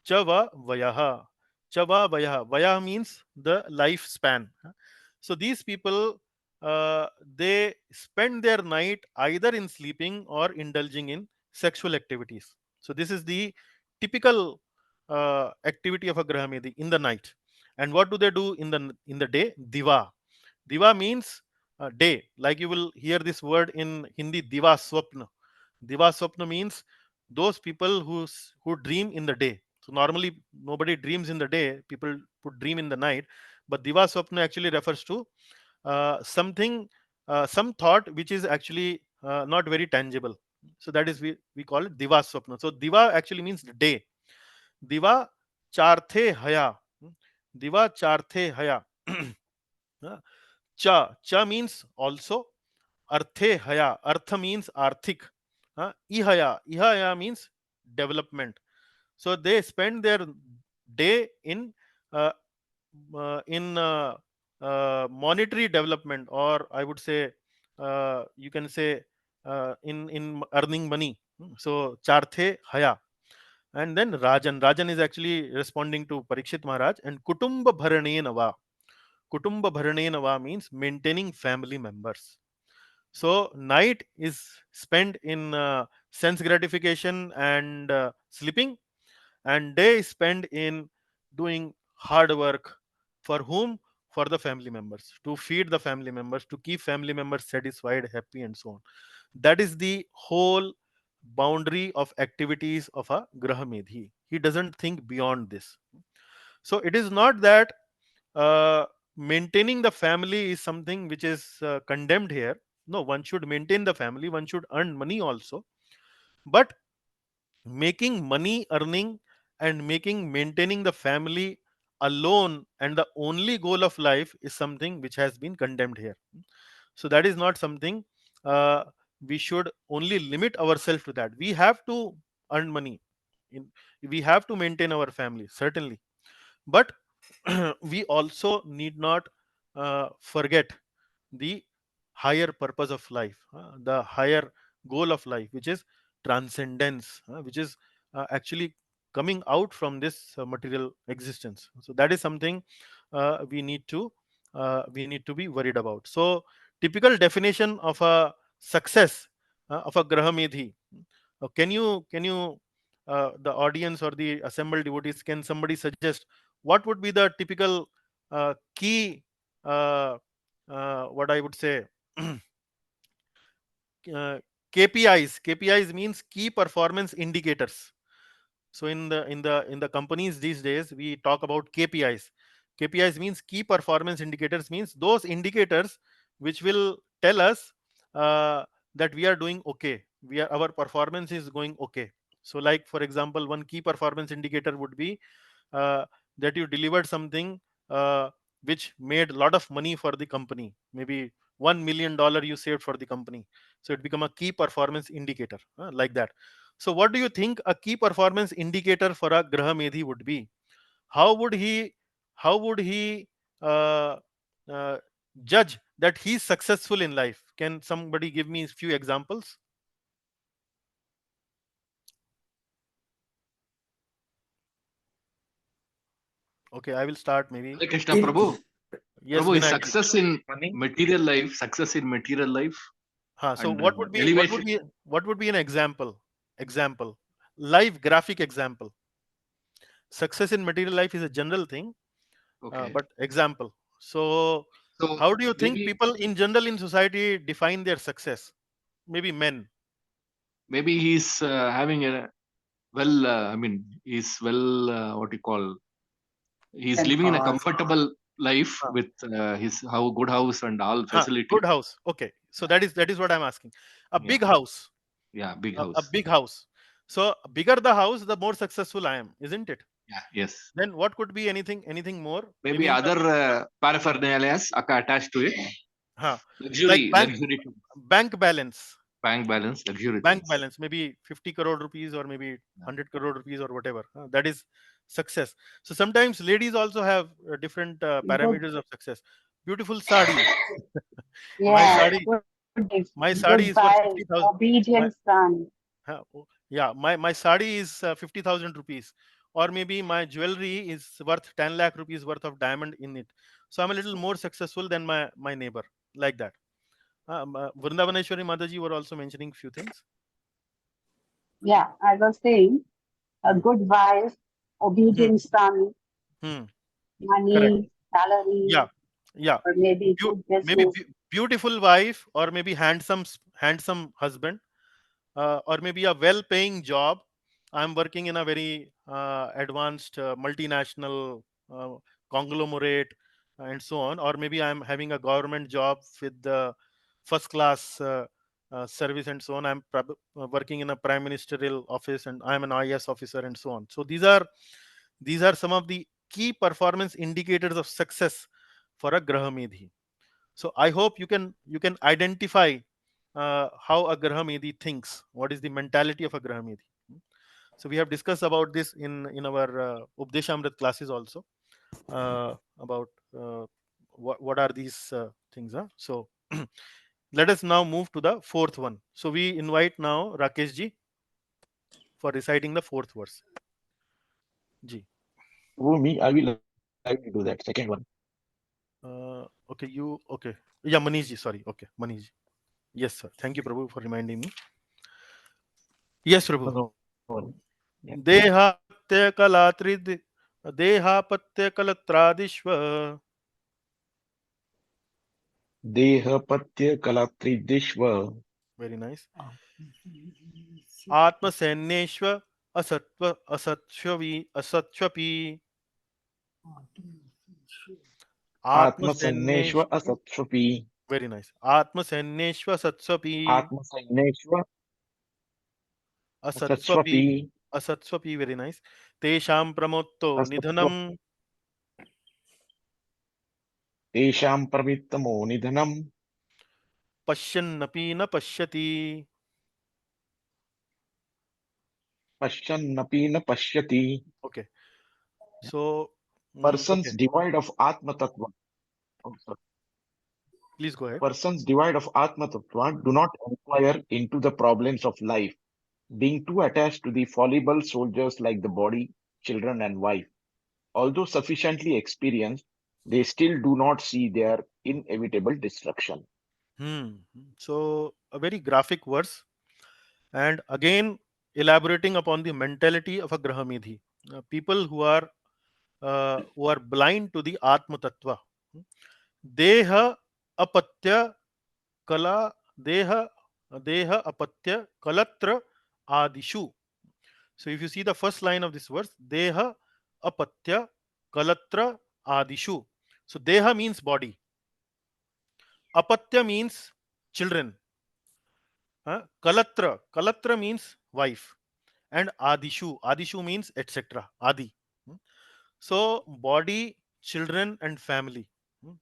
[SPEAKER 1] Chava vayaha. Chava vayaha. Vayaha means the lifespan. So these people, they spend their night either in sleeping or indulging in sexual activities. So this is the typical activity of a Grahamedi in the night. And what do they do in the day? Diva. Diva means day. Like you will hear this word in Hindi, Diva Swapna. Diva Swapna means those people who dream in the day. So normally nobody dreams in the day. People would dream in the night. But Diva Swapna actually refers to something, some thought which is actually not very tangible. So that is we call it Diva Swapna. So Diva actually means day. Diva Charthe Haya. Diva Charthe Haya. Cha means also. Arthe Haya. Artha means arthik. Ihaya means development. So they spend their day uh, in monetary development, or I would say you can say in earning money. So Charthe Haya. And then Rajan is actually responding to Parikshit Maharaj. And Kutumba Bharanenava. Kutumba Bharanenava means maintaining family members. So night is spent in sense gratification and sleeping, and day is spent in doing hard work. For whom? For the family members, to feed the family members, to keep family members satisfied, happy, and so on. That is the whole boundary of activities of a Graha Medhi. He doesn't think beyond this. So it is not that uh, maintaining the family is something which is condemned here. No, one should maintain the family, one should earn money also, but making money, earning, and maintaining the family alone and the only goal of life is something which has been condemned here. So that is not something uh, we should only limit ourselves to. That we have to earn money in, we have to maintain our family, certainly, but we also need not forget the higher purpose of life, the higher goal of life, which is transcendence, which is actually coming out from this material existence. So that is something we need to be worried about. So typical definition of a success of a grahamedhi. Can you the audience or the assembled devotees, can somebody suggest what would be the typical key, uh, what I would say, uh, KPIs means key performance indicators. So in the companies these days we talk about KPIs means key performance indicators, means those indicators which will tell us that we are doing okay, our performance is going okay. So like for example, one key performance indicator would be uh, that you delivered something which made a lot of money for the company, maybe $1 million you saved for the company, so it become a key performance indicator, like that. So what do you think a key performance indicator for a graha medhi would be? How would he how would he uh, uh, judge that he's successful in life? Can somebody give me a few examples? Okay, I will start maybe.
[SPEAKER 6] Hare Krishna
[SPEAKER 2] In,
[SPEAKER 6] Prabhu.
[SPEAKER 1] Yes,
[SPEAKER 6] Prabhu is
[SPEAKER 1] Vinay ji.
[SPEAKER 3] Money.
[SPEAKER 6] success in material life
[SPEAKER 1] So
[SPEAKER 6] and
[SPEAKER 1] what would be
[SPEAKER 6] elevation.
[SPEAKER 1] an example, live graphic example? Success in material life is a general thing,
[SPEAKER 6] Okay.
[SPEAKER 1] but example. So
[SPEAKER 6] So
[SPEAKER 1] how do you think
[SPEAKER 6] maybe
[SPEAKER 1] people in general in society define their success? Maybe men.
[SPEAKER 6] maybe he's having a well. I mean, he's well. What you call? He's
[SPEAKER 2] and
[SPEAKER 6] living in a
[SPEAKER 2] cars.
[SPEAKER 6] comfortable life
[SPEAKER 1] Huh.
[SPEAKER 6] with his how good house and all facilities.
[SPEAKER 1] Good house. Okay. So that is what I'm asking. A
[SPEAKER 6] Yeah,
[SPEAKER 1] big house.
[SPEAKER 6] yeah, big
[SPEAKER 1] A
[SPEAKER 6] house.
[SPEAKER 1] big house. So bigger the house, the more successful I am, isn't it?
[SPEAKER 6] Yeah, yes.
[SPEAKER 1] Then what could be anything more?
[SPEAKER 6] Maybe
[SPEAKER 1] Maybe in the,
[SPEAKER 6] other paraphernalias attached to it.
[SPEAKER 1] huh, like
[SPEAKER 6] Luxury to
[SPEAKER 1] bank balance.
[SPEAKER 6] bank balance, luxury
[SPEAKER 1] Bank
[SPEAKER 6] things.
[SPEAKER 1] balance, maybe 50 crore rupees or maybe
[SPEAKER 6] Yeah.
[SPEAKER 1] 100 crore rupees or whatever. That is success. So sometimes ladies also have different
[SPEAKER 4] Good,
[SPEAKER 1] parameters of success. Beautiful sari. my
[SPEAKER 4] yeah,
[SPEAKER 1] sari my sari
[SPEAKER 4] good
[SPEAKER 1] is worth
[SPEAKER 4] wife,
[SPEAKER 1] 50,000. My
[SPEAKER 4] obedient son.
[SPEAKER 1] yeah, my sari is 50,000 rupees, or maybe my jewelry is worth 10 lakh rupees worth of diamond in it. So I'm a little more successful than my neighbor, like that. Vrindavaneshwari Mataji were also mentioning few things.
[SPEAKER 4] Yeah, I was saying a good wife,
[SPEAKER 1] Hmm,
[SPEAKER 4] obedient son,
[SPEAKER 1] hmm, correct.
[SPEAKER 4] money,
[SPEAKER 1] Yeah,
[SPEAKER 4] salary,
[SPEAKER 1] yeah.
[SPEAKER 4] or maybe good
[SPEAKER 1] Maybe
[SPEAKER 4] business.
[SPEAKER 1] beautiful wife, or maybe handsome husband, or maybe a well-paying job. I'm working in a very advanced multinational uh, conglomerate, and so on. Or maybe I'm having a government job with the first class service and so on. I'm working in a prime ministerial office, and I'm an IAS officer and so on. So these are some of the key performance indicators of success for a grahamedhi. So I hope you can identify how a grahamedhi thinks. What is the mentality of a grahamedhi? So we have discussed about this in our Updeshamrit classes also, about what are these things. So let us now move to the fourth one. So we invite now Rakesh ji for reciting the fourth verse. Ji.
[SPEAKER 3] Who me? I will like to do that. Second one.
[SPEAKER 1] Okay, okay. Yeah, Manish ji, sorry. Okay, Manish ji. Yes, sir. Thank you, Prabhu, for reminding me. Yes, Prabhu.
[SPEAKER 3] No, no. Yeah.
[SPEAKER 1] देहापत्यकलात्रिद् देहापत्यकलत्रादिष्व
[SPEAKER 3] Dehapatya Kalatridishva
[SPEAKER 1] very nice
[SPEAKER 2] Ah,
[SPEAKER 1] आत्मसैन्येष्व असत्स्वपि
[SPEAKER 3] Atma
[SPEAKER 1] आत्मसैन्येष्व
[SPEAKER 3] Sanneshva Asatshvapi
[SPEAKER 1] Very nice. Atmasenneshva satsvapi.
[SPEAKER 3] Atmasanneshva
[SPEAKER 1] Asatsvapi.
[SPEAKER 3] Satsvapi
[SPEAKER 1] Asatsvapi. Very nice. Tesham pramotto
[SPEAKER 3] Asatva
[SPEAKER 1] nidhanam.
[SPEAKER 3] Tesham Pravittamo Nidhanam
[SPEAKER 1] Pashyannapi na pashyati.
[SPEAKER 3] Pashyannapi na Pashyati.
[SPEAKER 1] Okay. So,
[SPEAKER 3] Persons
[SPEAKER 1] okay.
[SPEAKER 3] devoid of Atma Tattva. Oh, sorry.
[SPEAKER 1] Please go ahead.
[SPEAKER 3] Persons devoid of Atma Tattva do not inquire into the problems of life, being too attached to the fallible soldiers like the body, children, and wife. Although sufficiently experienced, they still do not see their inevitable destruction.
[SPEAKER 1] So, a very graphic verse, and again elaborating upon the mentality of a Grahamidhi. People who are blind to the Atma Tattva. Deha apatya kala deha deha apatya kalatra adishu. So if you see the first line of this verse, deha apatya kalatra adishu. So deha means body, apatya means children, kalatra means wife, and adishu means etc. Adi. Hmm. So body, children, and family. Hmm.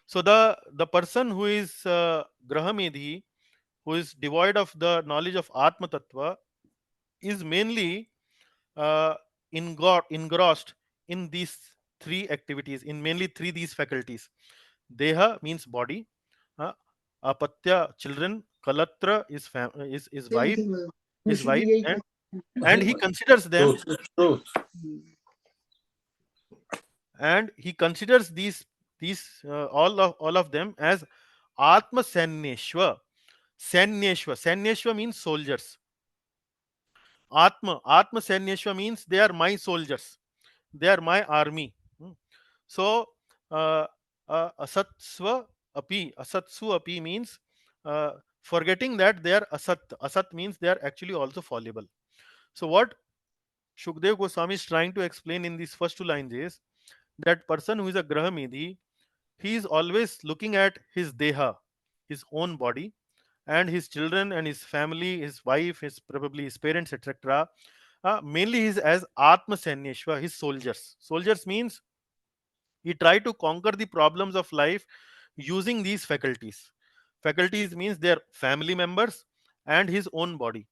[SPEAKER 1] So the person who is Grahamedhi, who is devoid of the knowledge of Atma Tattva, is mainly uh, engrossed in these three activities, in mainly three these faculties. Deha means body, uh, apatya children, kalatra is
[SPEAKER 2] Same
[SPEAKER 1] wife,
[SPEAKER 2] thing.
[SPEAKER 1] his
[SPEAKER 2] Usually
[SPEAKER 1] wife,
[SPEAKER 2] eight.
[SPEAKER 1] and he considers them,
[SPEAKER 5] Truth, truth.
[SPEAKER 1] and he considers all of them as Atma Sanneshwa. Sanneshwa means soldiers. Atma Sanyeshwa means they are my soldiers. They are my army. So, uh, Asatsu api means forgetting that they are asat. Asat means they are actually also fallible. So, what Shukdev Goswami is trying to explain in these first two lines is that person who is a Grahamidhi, he is always looking at his deha, his own body, and his children and his family, his wife, his probably his parents, etc. Mainly he's as Atma Sanyeshwa, his soldiers. Soldiers means he tried to conquer the problems of life using these faculties. Faculties means their family members and his own body.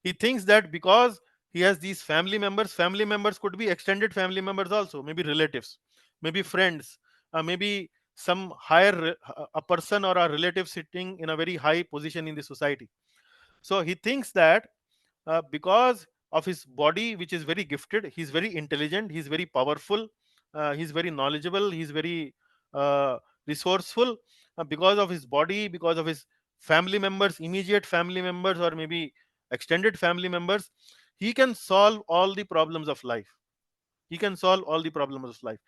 [SPEAKER 1] He thinks that because he has these family members could be extended family members also, maybe relatives, maybe friends, maybe some a person or a relative sitting in a very high position in the society. So he thinks that because of his body, which is very gifted, he's very intelligent, he's very powerful, he's very knowledgeable, he's very uh, resourceful. Because of his body, because of his family members, immediate family members, or maybe extended family members, he can solve all the problems of life. He can solve all the problems of life.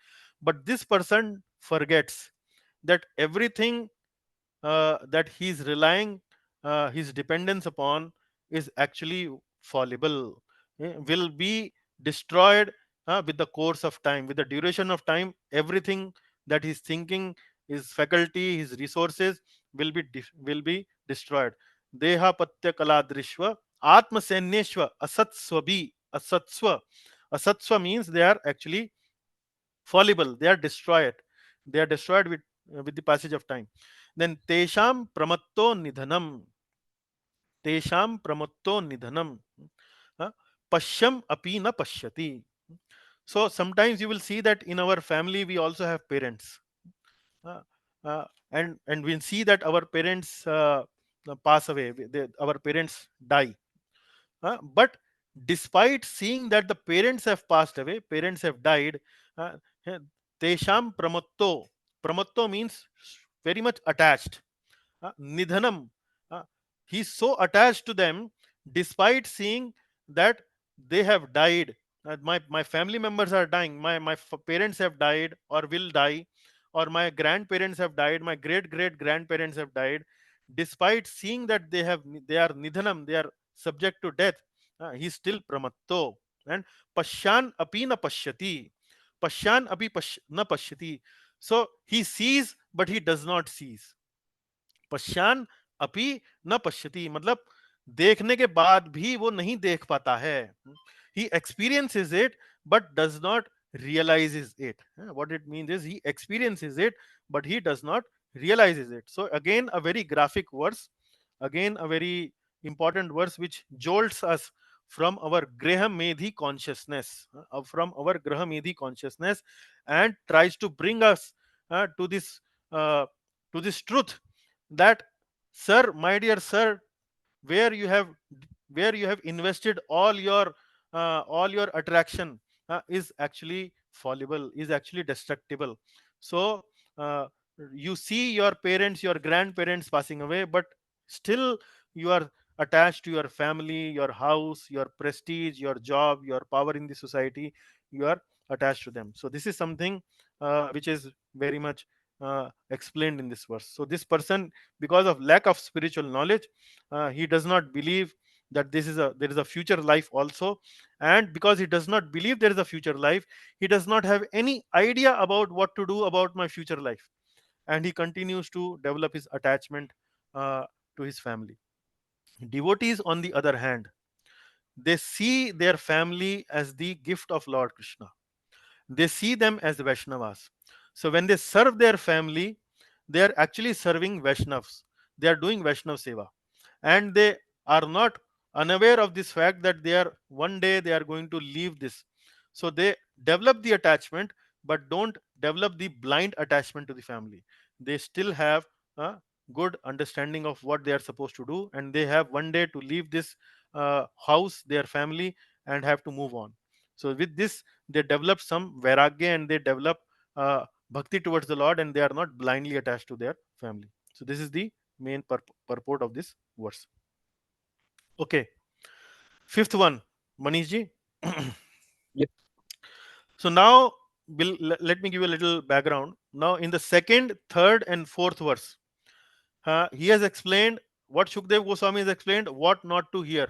[SPEAKER 1] But this person forgets that everything that he's relying his dependence upon is actually fallible, will be destroyed with the course of time, with the duration of time. Everything that he's thinking, his faculty, his resources will be destroyed. Deha patya kaladrishva atma senneshva asatsva means they are actually fallible, they are destroyed, with the passage of time. Then tesham pramatto nidhanam, uh, pashyam api na pashyati. So sometimes you will see that in our family we also have parents, uh, and we see that our parents pass away, our parents die. But despite seeing that the parents have passed away, parents have died, uh, eh, tesham pramatto means very much attached. Nidhanam, uh, he's so attached to them despite seeing that they have died. My family members are dying, parents have died or will die, or my grandparents have died, my great great grandparents have died. Despite seeing that they are nidhanam, they are subject to death, he's still pramatto. And pashyan api na pashyati, na pashyati. So he sees but he does not sees. पश्यान अपि न पश्यति, मतलब देखने के बाद भी वो नहीं देख पाता है. He experiences it but does not realizes it. What it means is he experiences it but he does not realizes it. So again a very graphic verse, again a very important verse which jolts us from our Graha Medhi consciousness, from our Graha Medhi consciousness, and tries to bring us to this uh, to this truth that, sir, my dear sir, where you have where you have invested all your attraction is actually fallible, is actually destructible. So you see your parents, your grandparents passing away, but still you are attached to your family, your house, your prestige, your job, your power in the society. You are attached to them. So this is something which is very much explained in this verse. So this person, because of lack of spiritual knowledge, he does not believe that there is a future life also, and because he does not believe there is a future life, he does not have any idea about what to do about my future life, and he continues to develop his attachment to his family. Devotees, on the other hand, they see their family as the gift of Lord Krishna. They see them as Vaishnavas. So when they serve their family, they are actually serving Vaishnavas. They are doing Vaishnav Seva, and they are not unaware of this fact that they are one day they are going to leave this. So they develop the attachment but don't develop the blind attachment to the family. They still have a good understanding of what they are supposed to do, and they have one day to leave this house, their family, and have to move on. So with this they develop some vairagya, and they develop bhakti towards the Lord, and they are not blindly attached to their family. So this is the main purport of this verse. Okay, fifth one, Manish ji.
[SPEAKER 3] Yes.
[SPEAKER 1] So now let me give you a little background. Now in the second, third, and fourth verse, he has explained what Shukdev Goswami has explained, what not to hear,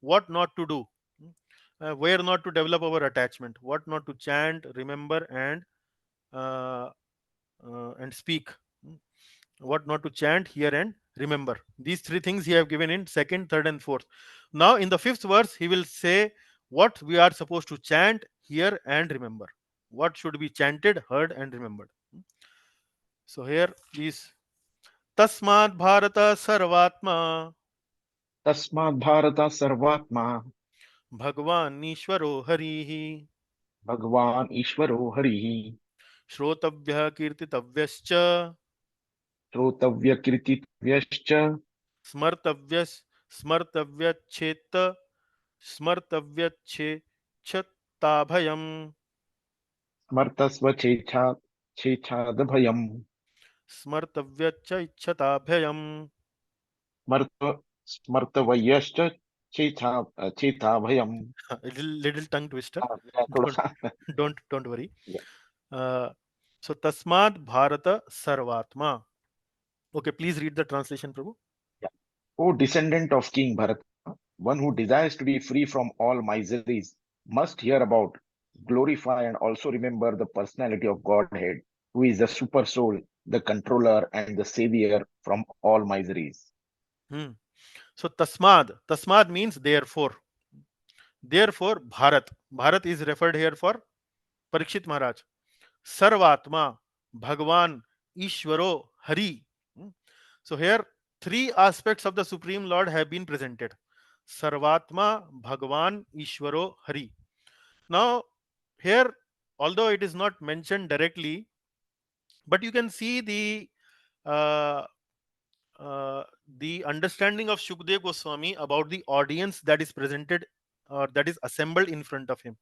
[SPEAKER 1] what not to do, where not to develop our attachment, what not to chant, remember, uh, and speak, what not to chant, hear, and remember. These three things he have given in second, third, and fourth. Now in the fifth verse he will say what we are supposed to chant, hear, and remember, what should be chanted, heard, and remembered. So here please, tasmat bharata sarvatma
[SPEAKER 3] Tasmat Bharata Sarvatma
[SPEAKER 1] bhagwan ishvaro harihi
[SPEAKER 3] Bhagwan Ishvaro Harihi
[SPEAKER 1] श्रोतव्यः कीर्तितव्यश्च
[SPEAKER 3] Shrotavya Kirtivyascha
[SPEAKER 1] स्मर्तव्यस् स्मर्तव्यच्छेत्त स्मर्तव्यच्छेच्छताभयम्
[SPEAKER 3] Smartasva Chechadabhayam
[SPEAKER 1] स्मर्तव्यच्च इच्छताभयम्.
[SPEAKER 3] Smartavayascha Chethabhayam.
[SPEAKER 1] Little tongue twister.
[SPEAKER 3] Yeah, thoda
[SPEAKER 1] don't
[SPEAKER 3] sa.
[SPEAKER 1] don't worry.
[SPEAKER 3] Yeah.
[SPEAKER 1] So tasmat bharata sarvatma. Okay, please read the translation, Prabhu.
[SPEAKER 3] Yeah. O descendant of King Bharata, one who desires to be free from all miseries must hear about, glorify, and also remember the personality of Godhead, who is the super soul, the controller, and the savior from all miseries.
[SPEAKER 1] Hmm. So tasmad means therefore. Therefore Bharat is referred here for Parikshit Maharaj. Sarvatma, Bhagwan, Ishvaro, Hari. So here three aspects of the Supreme Lord have been presented: Sarvatma, Bhagwan, Ishvaro, Hari. Now here, although it is not mentioned directly, but you can see uh, the understanding of Shukdev Goswami about the audience that is presented or that is assembled in front of him.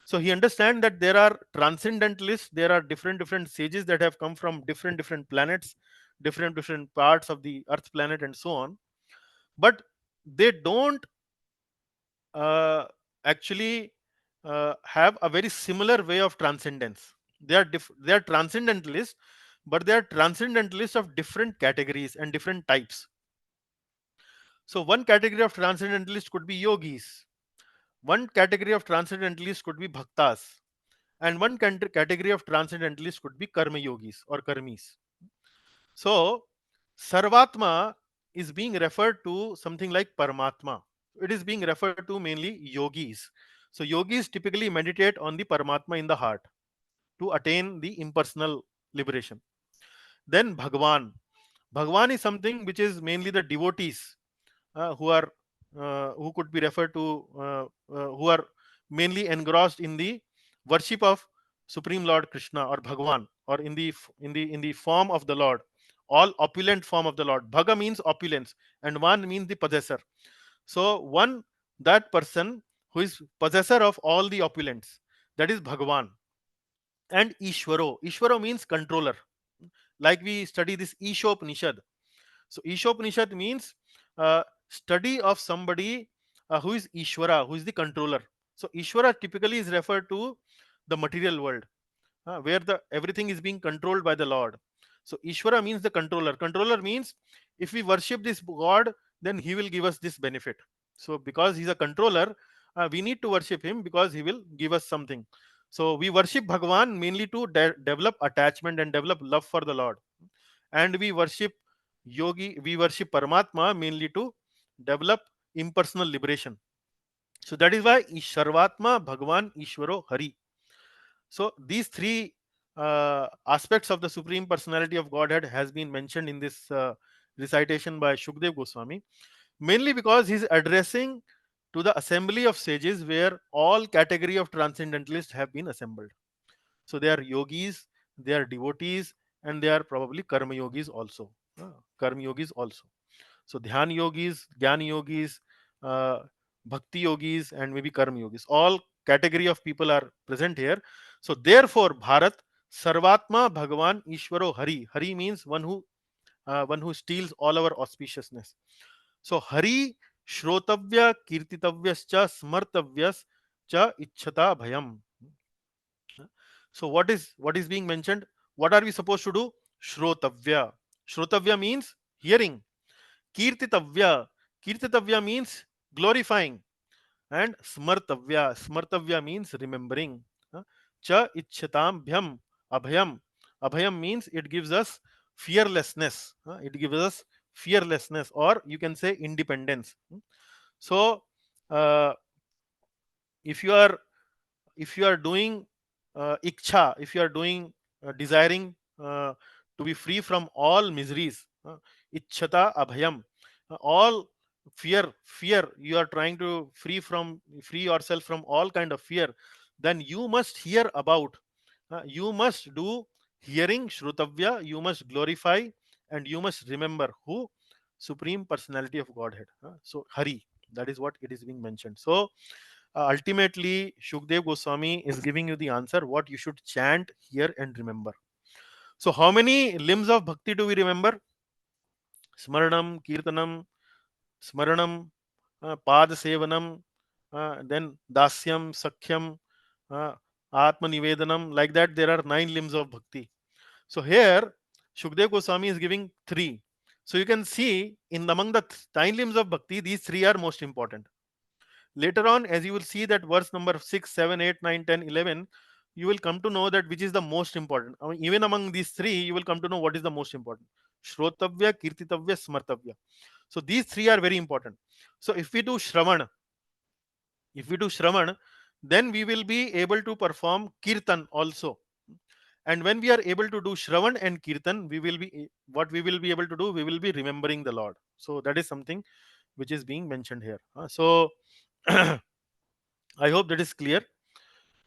[SPEAKER 1] So he understands that there are transcendentalists, there are different sages that have come from different planets, different parts of the Earth planet, and so on. But they don't actually have a very similar way of transcendence. They are transcendentalists, but they are transcendentalists of different categories and different types. So one category of transcendentalists could be yogis. One category of transcendentalists could be bhaktas, and one category of transcendentalists could be karma yogis or karmis. So Sarvatma is being referred to something like Paramatma. It is being referred to mainly yogis. So yogis typically meditate on the Paramatma in the heart to attain the impersonal liberation. Then Bhagwan. Bhagwan is something which is mainly the devotees who are who could be referred to who are mainly engrossed in the worship of Supreme Lord Krishna or Bhagwan, or in the form of the Lord, all opulent form of the Lord. Bhaga means opulence and Van means the possessor. So one, that person who is possessor of all the opulence, that is Bhagwan. And Ishvaro means controller, like we study this Ishopanishad. So Ishopanishad means study of somebody who is Ishvara, who is the controller. So Ishvara typically is referred to the material world, where the everything is being controlled by the Lord. So Ishvara means the controller. Controller means if we worship this God, then he will give us this benefit. So because he's a controller, we need to worship him because he will give us something. So we worship Bhagwan mainly to develop attachment and develop love for the Lord, and we worship Paramatma mainly to develop impersonal liberation. So that is why Sarvatma, Bhagwan, Ishvaro, Hari. So these three aspects of the Supreme Personality of Godhead has been mentioned in this recitation by Shukdev Goswami, mainly because he's addressing to the assembly of sages where all category of transcendentalists have been assembled. So they are yogis, they are devotees, and they are probably karma yogis also. Karma yogis also. So dhyan yogis, jnana yogis, uh, bhakti yogis, and maybe karma yogis. All category of people are present here. So therefore, Bharat, Sarvatma Bhagavan Ishvaro Hari. Hari means one who steals all our auspiciousness. So Hari Shrotavya Kirtitavyascha Smartavyas cha Ichhata Bhayam. So what is being mentioned? What are we supposed to do? Shrotavya. Shrotavya means hearing. Kirtitavya. Kirtitavya means glorifying. And Smartavya. Smartavya means remembering. Cha Ichhatam Bhyam. Abhayam. Abhayam means it gives us fearlessness. It gives us fearlessness, or you can say independence. So uh, if you are doing iksha, if you are doing desiring to be free from all miseries, ichhata abhayam, all fear, you are trying to free yourself from all kind of fear, then you must hear about, you must do hearing shrutavya, you must glorify, and you must remember who? Supreme Personality of Godhead. So Hari, that is what it is being mentioned. So ultimately, Shukdev Goswami is giving you the answer what you should chant, hear, and remember. So, how many limbs of bhakti do we remember? Smaranam, Kirtanam, Smaranam, Pad Sevanam, then Dasyam, Sakhyam, uh, Atma Nivedanam. Like that, there are 9 limbs of bhakti. So, here Shukdev Goswami is giving 3. So, you can see in among the 9 limbs of bhakti, these 3 are most important. Later on, as you will see that verse number 6, 7, 8, 9, 10, 11, you will come to know that which is the most important. I mean, even among these 3, you will come to know what is the most important. Shrotavya, Kirtitavya, Smartavya. So these 3 are very important. So if we do Shravan, then we will be able to perform Kirtan also. And when we are able to do Shravan and Kirtan, what we will be able to do, we will be remembering the Lord. So that is something which is being mentioned here. So I hope that is clear.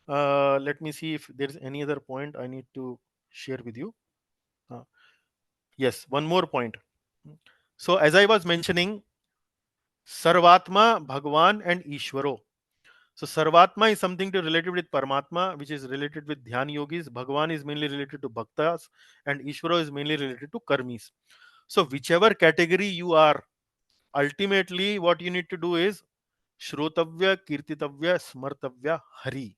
[SPEAKER 1] Let me see if there is any other point I need to share with you. Uh, yes, one more point. So, as I was mentioning, Sarvatma, Bhagwan, and Ishvaro. So, Sarvatma is something to related with Paramatma, which is related with Dhyan yogis. Bhagwan is mainly related to Bhaktas, and Ishvaro is mainly related to Karmis. So, whichever category you are, ultimately, what you need to do is Shrotavya, Kirtitavya, Smartavya, Hari.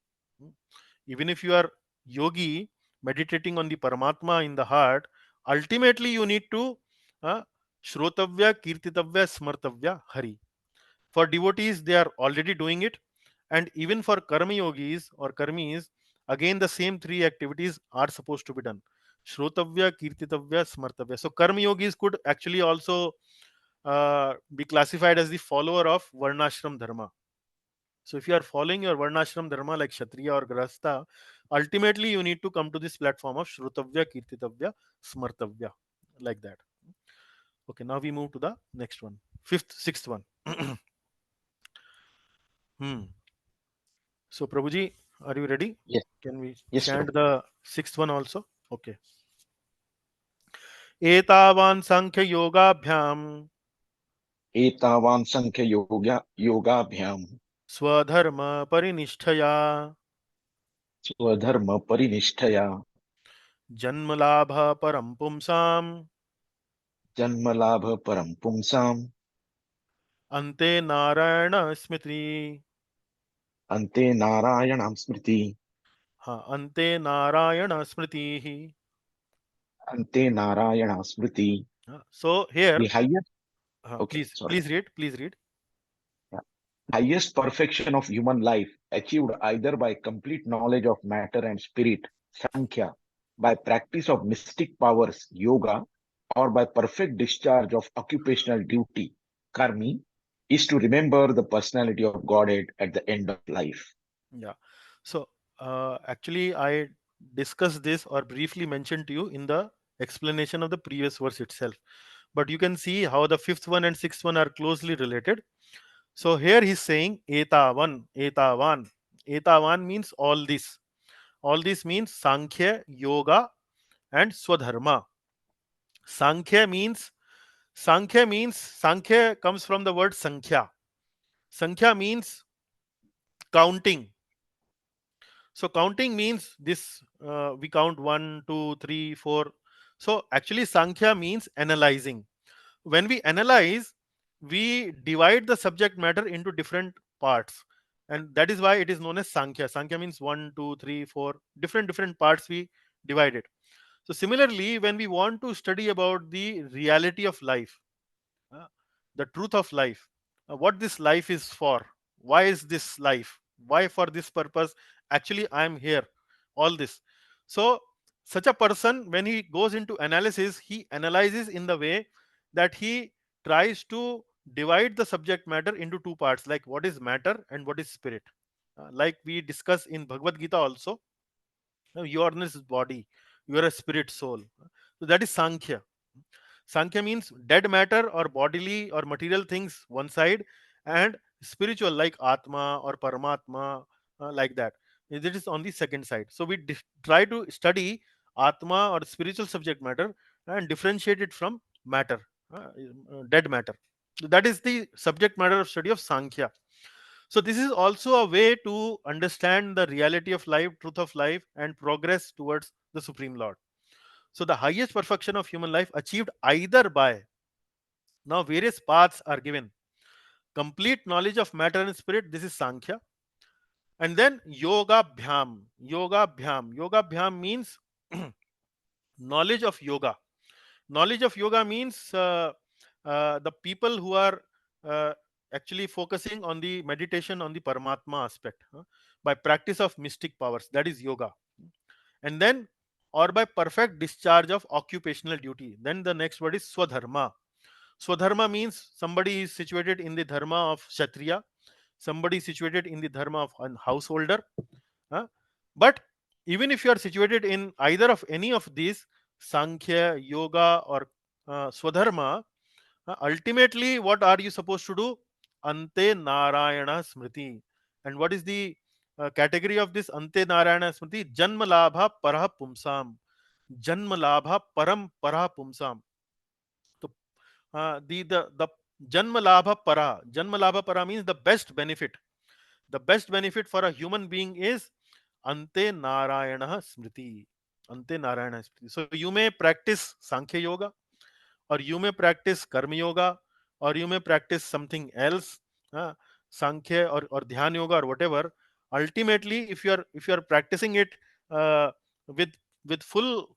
[SPEAKER 1] Even if you are yogi meditating on the Paramatma in the heart, ultimately you need to uh, Shrotavya, Kirtitavya, Smartavya, Hari. For devotees, they are already doing it. And even for Karma yogis or Karmis, again the same three activities are supposed to be done: Shrotavya, Kirtitavya, Smartavya. So Karma yogis could actually also be classified as the follower of Varnashram Dharma. So if you are following your Varnashram Dharma like Kshatriya or Grahastha, ultimately you need to come to this platform of Shrutavya, Kirtitavya, Smartavya, like that. Okay, now we move to the next one, sixth one. Hmm. So Prabhuji, are you ready?
[SPEAKER 3] Yes,
[SPEAKER 1] Can we
[SPEAKER 3] yes,
[SPEAKER 1] chant
[SPEAKER 3] Prabhu.
[SPEAKER 1] the sixth one also? Okay. एतावान् सांख्य योगाभ्याम
[SPEAKER 3] एतावान् संख्य योगाभ्याम
[SPEAKER 1] स्वधर्म परिनिष्ठया
[SPEAKER 3] स्वधर्म परिनिष्ठया
[SPEAKER 1] जन्मलाभ परं पुंसाम्
[SPEAKER 3] जन्मलाभ परम पुंसाम्
[SPEAKER 1] अन्ते नारायण स्मृति.
[SPEAKER 3] अन्ते नारायणां स्मृति.
[SPEAKER 1] हाँ, अन्ते नारायण स्मृति.
[SPEAKER 3] अन्ते नारायणा स्मृति.
[SPEAKER 1] So here,
[SPEAKER 3] The highest, okay,
[SPEAKER 1] please
[SPEAKER 3] sorry.
[SPEAKER 1] read, please read.
[SPEAKER 3] Yeah. Highest perfection of human life achieved either by complete knowledge of matter and spirit, Sankhya, by practice of mystic powers, yoga, or by perfect discharge of occupational duty, karmi, is to remember the personality of Godhead at the end of life.
[SPEAKER 1] Yeah. So actually, I discussed this or briefly mentioned to you in the explanation of the previous verse itself. But you can see how the fifth one and sixth one are closely related. So here he's saying etavan, etavan. Etavan means all this. All this means Sankhya, Yoga, and Swadharma. Sankhya comes from the word Sankhya. Sankhya means counting. So counting means this, we count 1, 2, 3, 4. So actually Sankhya means analyzing. When we analyze, we divide the subject matter into different parts. And that is why it is known as Sankhya. Sankhya means 1, 2, 3, 4. Different parts we divide it. So similarly, when we want to study about the reality of life, uh, the truth of life, what this life is for, why is this life, why for this purpose actually I am here, all this. So such a person, when he goes into analysis, he analyzes in the way that he tries to divide the subject matter into two parts, like what is matter and what is spirit. Like we discuss in Bhagavad Gita also, you are this body, you are a spirit soul. So that is Sankhya. Sankhya means dead matter or bodily or material things one side, and spiritual like Atma or Paramatma, like that. It is on the second side. So we try to study Atma or spiritual subject matter and differentiate it from matter, dead matter. So that is the subject matter of study of Sankhya. So this is also a way to understand the reality of life, truth of life, and progress towards the Supreme Lord. So the highest perfection of human life achieved either by, now various paths are given: complete knowledge of matter and spirit, this is Sankhya, and then yoga bhyam means knowledge of yoga. Knowledge of yoga means the people who are uh, actually focusing on the meditation on the Paramatma aspect, by practice of mystic powers, that is yoga. And then, or by perfect discharge of occupational duty, then the next word is Swadharma. Swadharma means somebody is situated in the dharma of Kshatriya, somebody is situated in the dharma of a householder. huh? But even if you are situated in either of any of these, Sankhya, Yoga, or Swadharma, ultimately, what are you supposed to do? Ante Narayana Smriti. And what is the category of this Ante Narayana Smriti? Janma Labha Parah Pumsam. Janma Labha Param Parah Pumsam. So, the Janma Labha Para means the best benefit. The best benefit for a human being is Ante Narayana Smriti. Ante Narayana Smriti. So you may practice Sankhya Yoga, or you may practice Karma Yoga, or you may practice something else, uh, Sankhya or Dhyan Yoga or whatever. Ultimately, if you are practicing it uh, with full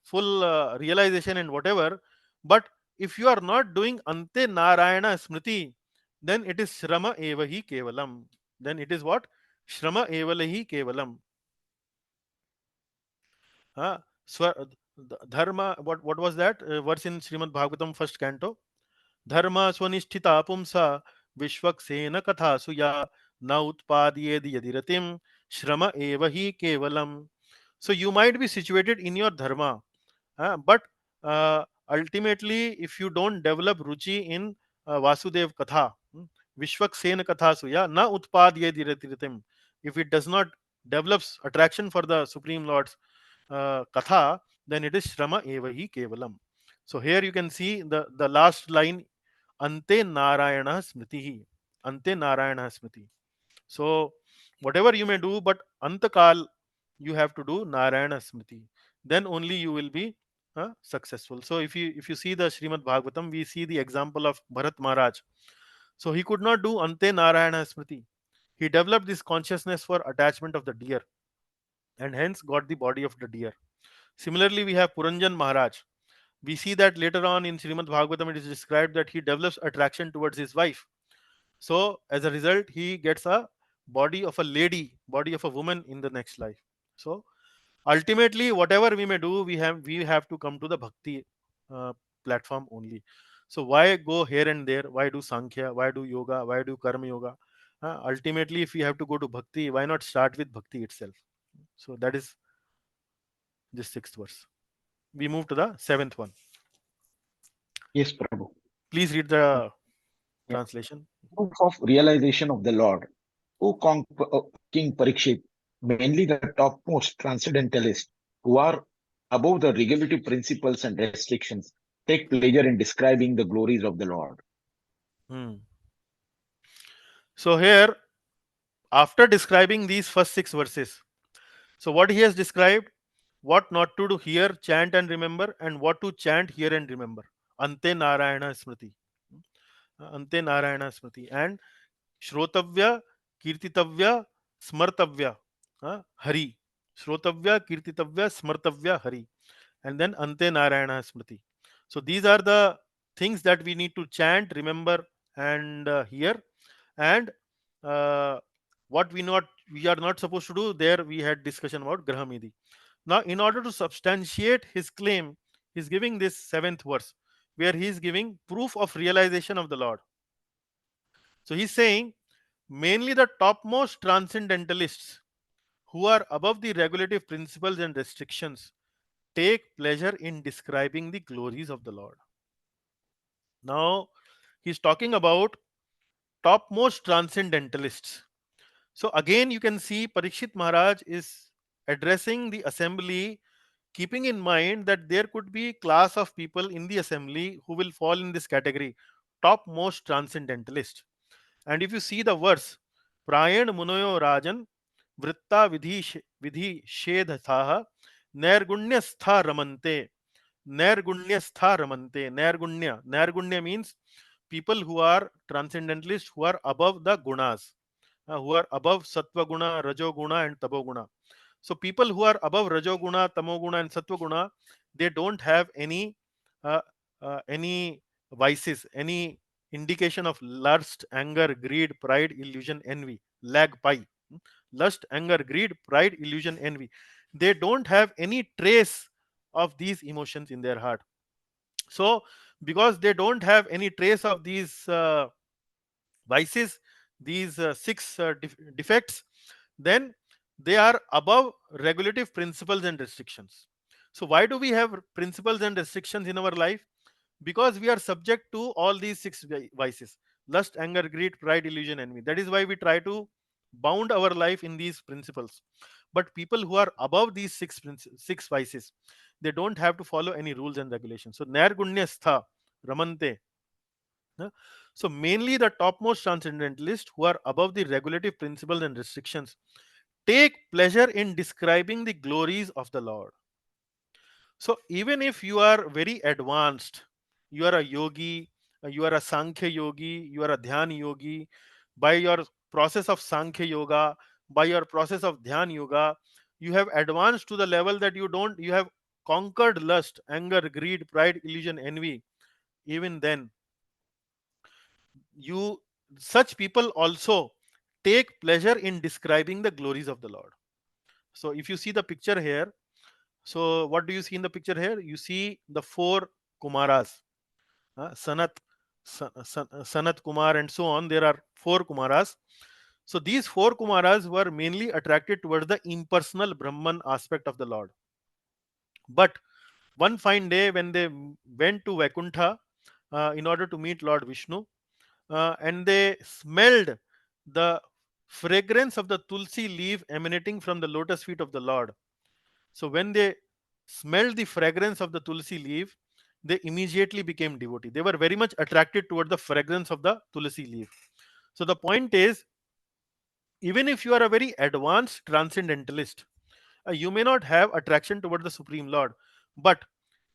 [SPEAKER 1] realization and whatever, but if you are not doing Ante Narayana Smriti, then it is Shrama Evahi Kevalam. Then it is what? Shrama Evalahi Kevalam. Dharma, what was that verse in Srimad Bhagavatam first canto? Dharma swanisthita pumsa vishwaksena katha suya na utpadyedi yadiratim shrama eva hi kevalam. So you might be situated in your dharma, but ultimately, if you don't develop ruchi in Vasudev Katha, Vishwaksena Katha Suya, na utpadye diratitim, if it does not develops attraction for the Supreme Lord's Katha, then it is Shrama Evahi Kevalam. So here you can see the last line, Ante Narayana Smritihi. Ante Narayana Smriti. So whatever you may do, but Antakal you have to do Narayana Smriti. Then only you will be successful. So if you see the Srimad Bhagavatam, we see the example of Bharat Maharaj. So he could not do Ante Narayana Smriti. He developed this consciousness for attachment of the deer and hence got the body of the deer. Similarly, we have Puranjan Maharaj. We see that later on in Srimad Bhagavatam, it is described that he develops attraction towards his wife. So as a result, he gets a body of a lady, body of a woman in the next life. So ultimately, whatever we may do, we have to come to the bhakti uh, platform only. So why go here and there? Why do sankhya? Why do yoga? Why do karma yoga? Ultimately, if we have to go to bhakti, why not start with bhakti itself? So that is this sixth verse. We move to the seventh one.
[SPEAKER 3] Yes, Prabhu.
[SPEAKER 1] Please read the
[SPEAKER 3] Yeah.
[SPEAKER 1] translation.
[SPEAKER 3] Proof of realization of the Lord. King Parikshit, mainly the topmost transcendentalists who are above the regulative principles and restrictions, take pleasure in describing the glories of the Lord.
[SPEAKER 1] Hmm. So here, after describing these first six verses, so what he has described, what not to do, hear, chant and remember, and what to chant, hear and remember. Ante Narayana Smriti. Ante Narayana Smriti. And Shrotavya, Kirtitavya, Smartavya. Hari. Shrotavya, Kirtitavya, Smartavya, Hari. And then Ante Narayana Smriti. So these are the things that we need to chant, remember, and hear. And uh, what we are not supposed to do, there we had discussion about Grahamidi. Now, in order to substantiate his claim, he's giving this seventh verse where he's giving proof of realization of the Lord. So he's saying mainly the topmost transcendentalists who are above the regulative principles and restrictions take pleasure in describing the glories of the Lord. Now he's talking about topmost transcendentalists. So again, you can see Parikshit Maharaj is addressing the assembly, keeping in mind that there could be class of people in the assembly who will fall in this category, topmost transcendentalist. And if you see the verse, Prayan Munoyo Rajan Vritta Vidhi Shedhatha Nairgunyastha Ramante. Nairgunyastha Ramante. Nairgunya means people who are transcendentalists, who are above the gunas, who are above sattva guna, rajo guna, and tabo guna. So people who are above rajo guna, tamo guna, and sattva guna, they don't have uh, any vices, any indication of lust, anger, greed, pride, illusion, envy, lag pi. Lust, anger, greed, pride, illusion, envy. They don't have any trace of these emotions in their heart. So because they don't have any trace of these vices, these six defects, then they are above regulative principles and restrictions. So why do we have principles and restrictions in our life? Because we are subject to all these six vices: lust, anger, greed, pride, illusion, envy. That is why we try to bound our life in these principles. But people who are above these six vices, they don't have to follow any rules and regulations. So nairgunyastha ramante. So mainly the topmost transcendentalists who are above the regulative principles and restrictions take pleasure in describing the glories of the Lord. So even if you are very advanced, you are a yogi, you are a Sankhya yogi, you are a Dhyan yogi, by your process of Sankhya yoga, by your process of Dhyan yoga, you have advanced to the level that you have conquered lust, anger, greed, pride, illusion, envy. Even then, you such people also take pleasure in describing the glories of the Lord. So if you see the picture here, So what do you see in the picture here? You see the four Kumaras, Sanat, Sanat Kumar, and so on. There are four Kumaras. So these four Kumaras were mainly attracted towards the impersonal Brahman aspect of the Lord. But one fine day, when they went to Vaikuntha in order to meet Lord Vishnu, and they smelled the fragrance of the tulsi leaf emanating from the lotus feet of the Lord. So when they smelled the fragrance of the tulsi leaf, they immediately became devotee. They were very much attracted toward the fragrance of the tulsi leaf. So the point is, even if you are a very advanced transcendentalist, you may not have attraction toward the Supreme Lord. But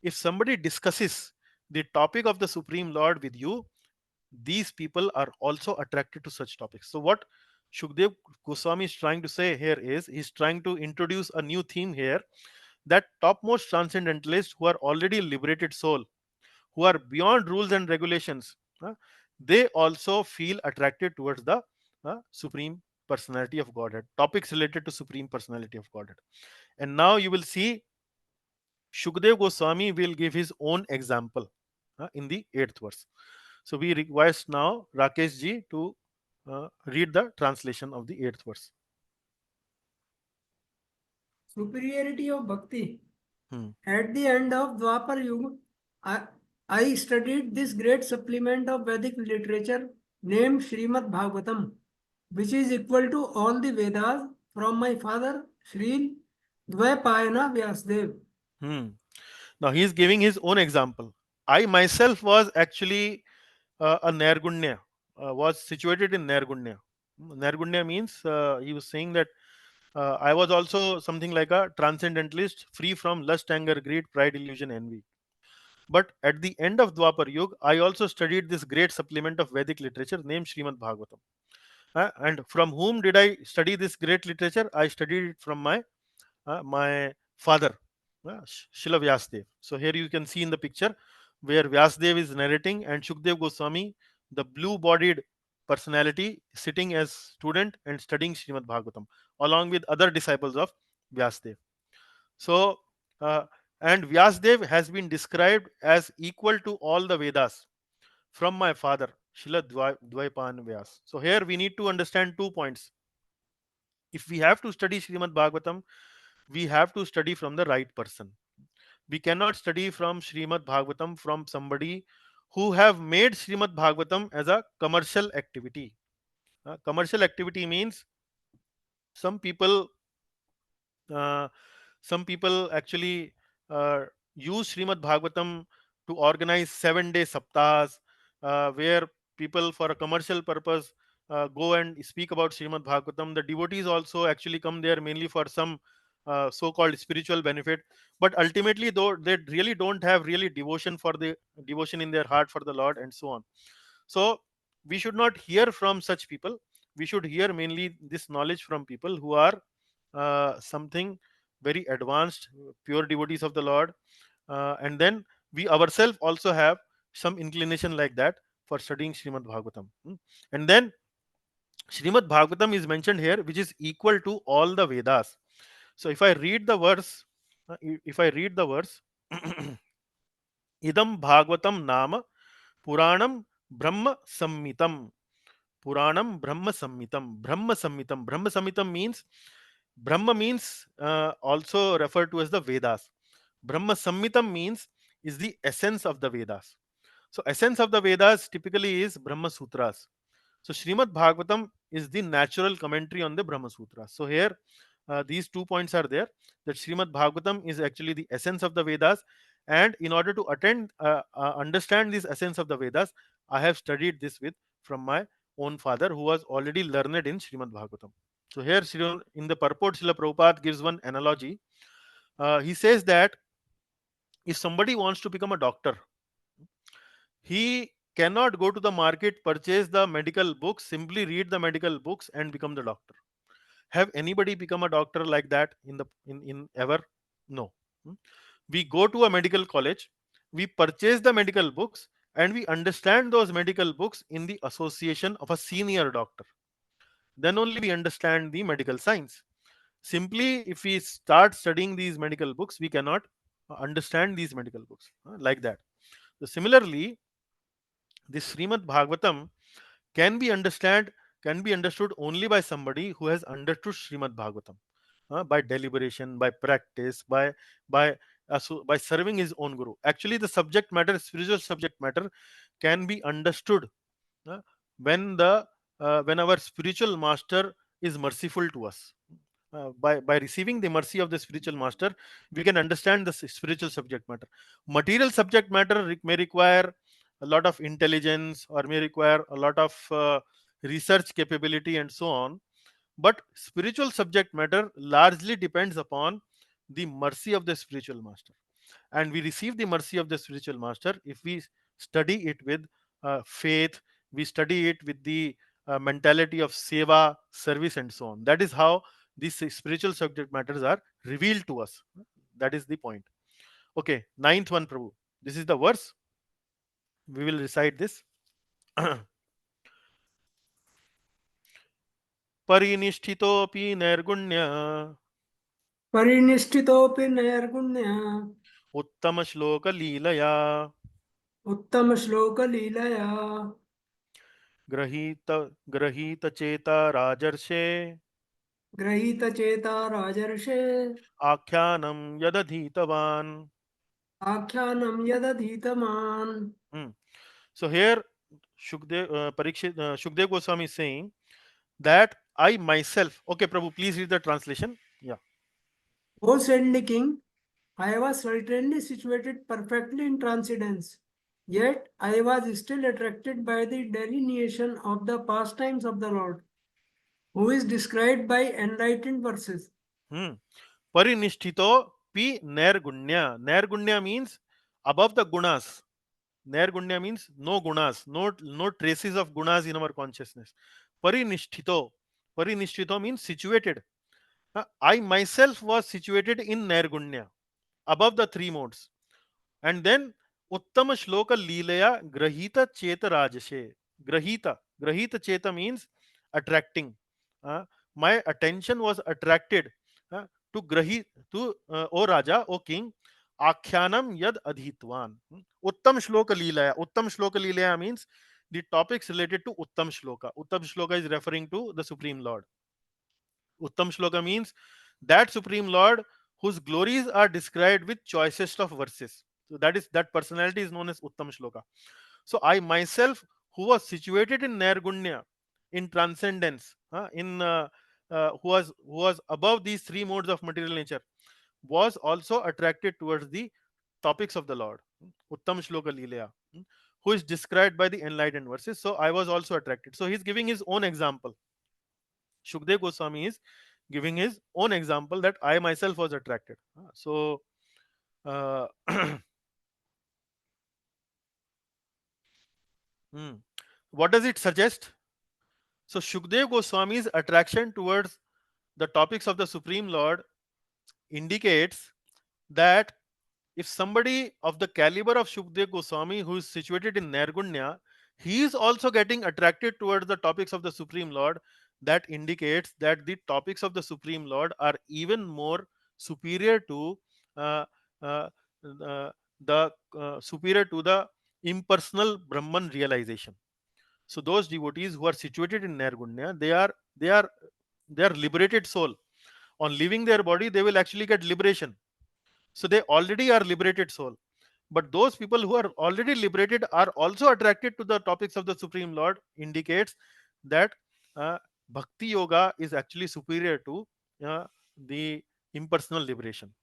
[SPEAKER 1] if somebody discusses the topic of the Supreme Lord with you, these people are also attracted to such topics. So what Shukdev Goswami is trying to say here is, he's trying to introduce a new theme here, that topmost transcendentalists who are already liberated soul, who are beyond rules and regulations, they also feel attracted towards the Supreme Personality of Godhead, topics related to Supreme Personality of Godhead. And now you will see Shukdev Goswami will give his own example in the 8th verse. So we request now Rakesh ji to read the translation of the 8th verse.
[SPEAKER 2] Superiority of bhakti.
[SPEAKER 1] Hmm.
[SPEAKER 2] At the end of Dwapar Yuga, I studied this great supplement of Vedic literature named Srimad Bhagavatam, which is equal to all the Vedas from my father, Sri Dvaipayana Vyasdev.
[SPEAKER 1] Hmm. Now he is giving his own example. I myself was actually a Nirgunya, was situated in Nirgunya. Nirgunya means he was saying that I was also something like a transcendentalist, free from lust, anger, greed, pride, illusion, envy. But at the end of Dwapar Yuga, I also studied this great supplement of Vedic literature named Srimad Bhagavatam. And from whom did I study this great literature? I studied it from my father, Srila Vyasdev. So here you can see in the picture where Vyasdev is narrating and Shukdev Goswami, the blue-bodied personality, sitting as student and studying Srimad Bhagavatam along with other disciples of Vyasdev. So uh, and Vyasdev has been described as equal to all the Vedas from my father, Srila Dvaipan Vyas. So here we need to understand 2 points. If we have to study Srimad Bhagavatam, we have to study from the right person. We cannot study from Srimad Bhagavatam from somebody who have made Srimad Bhagavatam as a commercial activity. Commercial activity means some people uh, some people actually use Srimad Bhagavatam to organize 7-day saptahs, where people for a commercial purpose go and speak about Srimad Bhagavatam. The devotees also actually come there mainly for some so-called spiritual benefit, but ultimately, though, they really don't have really devotion in their heart for the Lord, and so on. So we should not hear from such people. We should hear mainly this knowledge from people who are something very advanced, pure devotees of the Lord, and then we ourselves also have some inclination like that for studying Srimad Bhagavatam. And then Srimad Bhagavatam is mentioned here, which is equal to all the Vedas. So if I read the verse, idam Bhagavatam nama Puranam Brahma Sammitam. Puranam Brahma Sammitam. Brahma Sammitam. Brahma Sammitam means, Brahma means also referred to as the Vedas. Brahma Sammitam means is the essence of the Vedas. So essence of the Vedas typically is Brahma Sutras. So Srimad Bhagavatam is the natural commentary on the Brahma Sutras. So here these 2 points are there, that Srimad Bhagavatam is actually the essence of the Vedas, and in order to understand this essence of the Vedas, I have studied this with from my own father, who was already learned in Srimad Bhagavatam. So here in the purport, Srila Prabhupada gives one analogy. He says that if somebody wants to become a doctor, he cannot go to the market, purchase the medical books, simply read the medical books and become the doctor. Have anybody become a doctor like that in ever? No. We go to a medical college, we purchase the medical books, and we understand those medical books in the association of a senior doctor. Then only we understand the medical science. Simply, if we start studying these medical books, we cannot understand these medical books like that. So similarly, this Srimad Bhagavatam can be understood only by somebody who has understood Srimad Bhagavatam by deliberation, by practice, by serving his own guru. Actually, the subject matter, spiritual subject matter, can be understood uh, when when our spiritual master is merciful to us. By receiving the mercy of the spiritual master, we can understand the spiritual subject matter. Material subject matter may require a lot of intelligence, or may require a lot of research capability and so on. But spiritual subject matter largely depends upon the mercy of the spiritual master, and we receive the mercy of the spiritual master if we study it with faith, we study it with the mentality of seva, service, and so on. That is how these spiritual subject matters are revealed to us. That is the point. Okay, ninth one, Prabhu. This is the verse. We will recite this. Parinishthitopi nirgunya
[SPEAKER 2] परिनिष्ठितोऽपि नैर्गुण्य
[SPEAKER 1] uttama shloka leelaya
[SPEAKER 2] उत्तमश्लोकलीलया
[SPEAKER 1] grahita cheta rajarshe
[SPEAKER 2] गृहीतचेता राजर्षे
[SPEAKER 1] आख्यानम yadadhitavan.
[SPEAKER 2] आख्यानं यदधीतमान्.
[SPEAKER 1] So here Shukdev Goswami is saying that I myself. Okay, Prabhu, please read the translation. Yeah.
[SPEAKER 2] O saintly king, I was certainly situated perfectly in transcendence, yet I was still attracted by the delineation of the pastimes of the Lord, who is described by enlightened verses.
[SPEAKER 1] Parinishthito pi nirgunya. Nirgunya means above the gunas. Nirgunya means no gunas, no traces of gunas in our consciousness. Parinishthito. Parinishthito means situated. I myself was situated in Nirgunya, above the three modes. And then Uttama Shloka Leelaya Grahita Cheta Rajashe. Grahita Cheta means attracting. My attention was attracted to O Raja, O King, Akhyanam Yad Adhitwan. Uttam Shloka Leelaya. Uttam Shloka Leelaya means the topics related to Uttam Shloka. Uttam Shloka is referring to the Supreme Lord. Uttam Shloka means that Supreme Lord whose glories are described with choicest of verses. So that personality is known as Uttam Shloka. So I myself, who was situated in Nirgunya, in transcendence, who was above these three modes of material nature, was also attracted towards the topics of the Lord. Uttam Shloka Leelaya, who is described by the enlightened verses. So I was also attracted. So he's giving his own example. Shukdev Goswami is giving his own example that I myself was attracted. So, uh, what does it suggest? So, Shukdev Goswami's attraction towards the topics of the Supreme Lord indicates that if somebody of the caliber of Shukdev Goswami, who is situated in Nirgunya, he is also getting attracted towards the topics of the Supreme Lord, that indicates that the topics of the Supreme Lord are even more superior to uh, uh, uh, the impersonal Brahman realization. So those devotees who are situated in Nirgunya, they are liberated soul. On leaving their body, they will actually get liberation. So they already are liberated soul. But those people who are already liberated are also attracted to the topics of the Supreme Lord, indicates that Bhakti Yoga is actually superior to the impersonal liberation.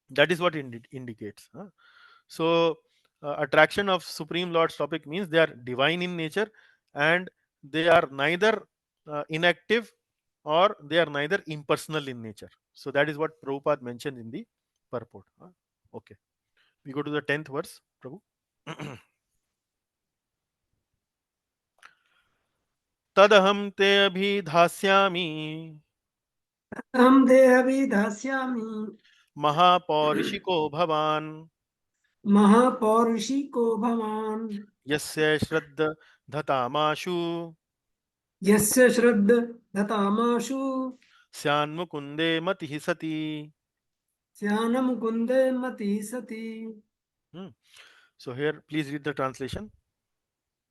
[SPEAKER 1] That is what it indicates. So, attraction of Supreme Lord's topic means they are divine in nature, and they are neither inactive, or they are neither impersonal in nature. So, that is what Prabhupada mentioned in the purport. Okay, we go to the 10th verse, Prabhu. Tadaham te abhidhasyami
[SPEAKER 2] अहं देहविधास्यामि
[SPEAKER 1] महापौरुषिको भवान
[SPEAKER 2] महापौरुषिको भवान्
[SPEAKER 1] यस्य श्रद्धातामाशु
[SPEAKER 2] यस्य श्रद्धतामाशु
[SPEAKER 1] Syanmukunde matihi sati.
[SPEAKER 2] Syanam mati sati.
[SPEAKER 1] Hmm. So here, please read the translation.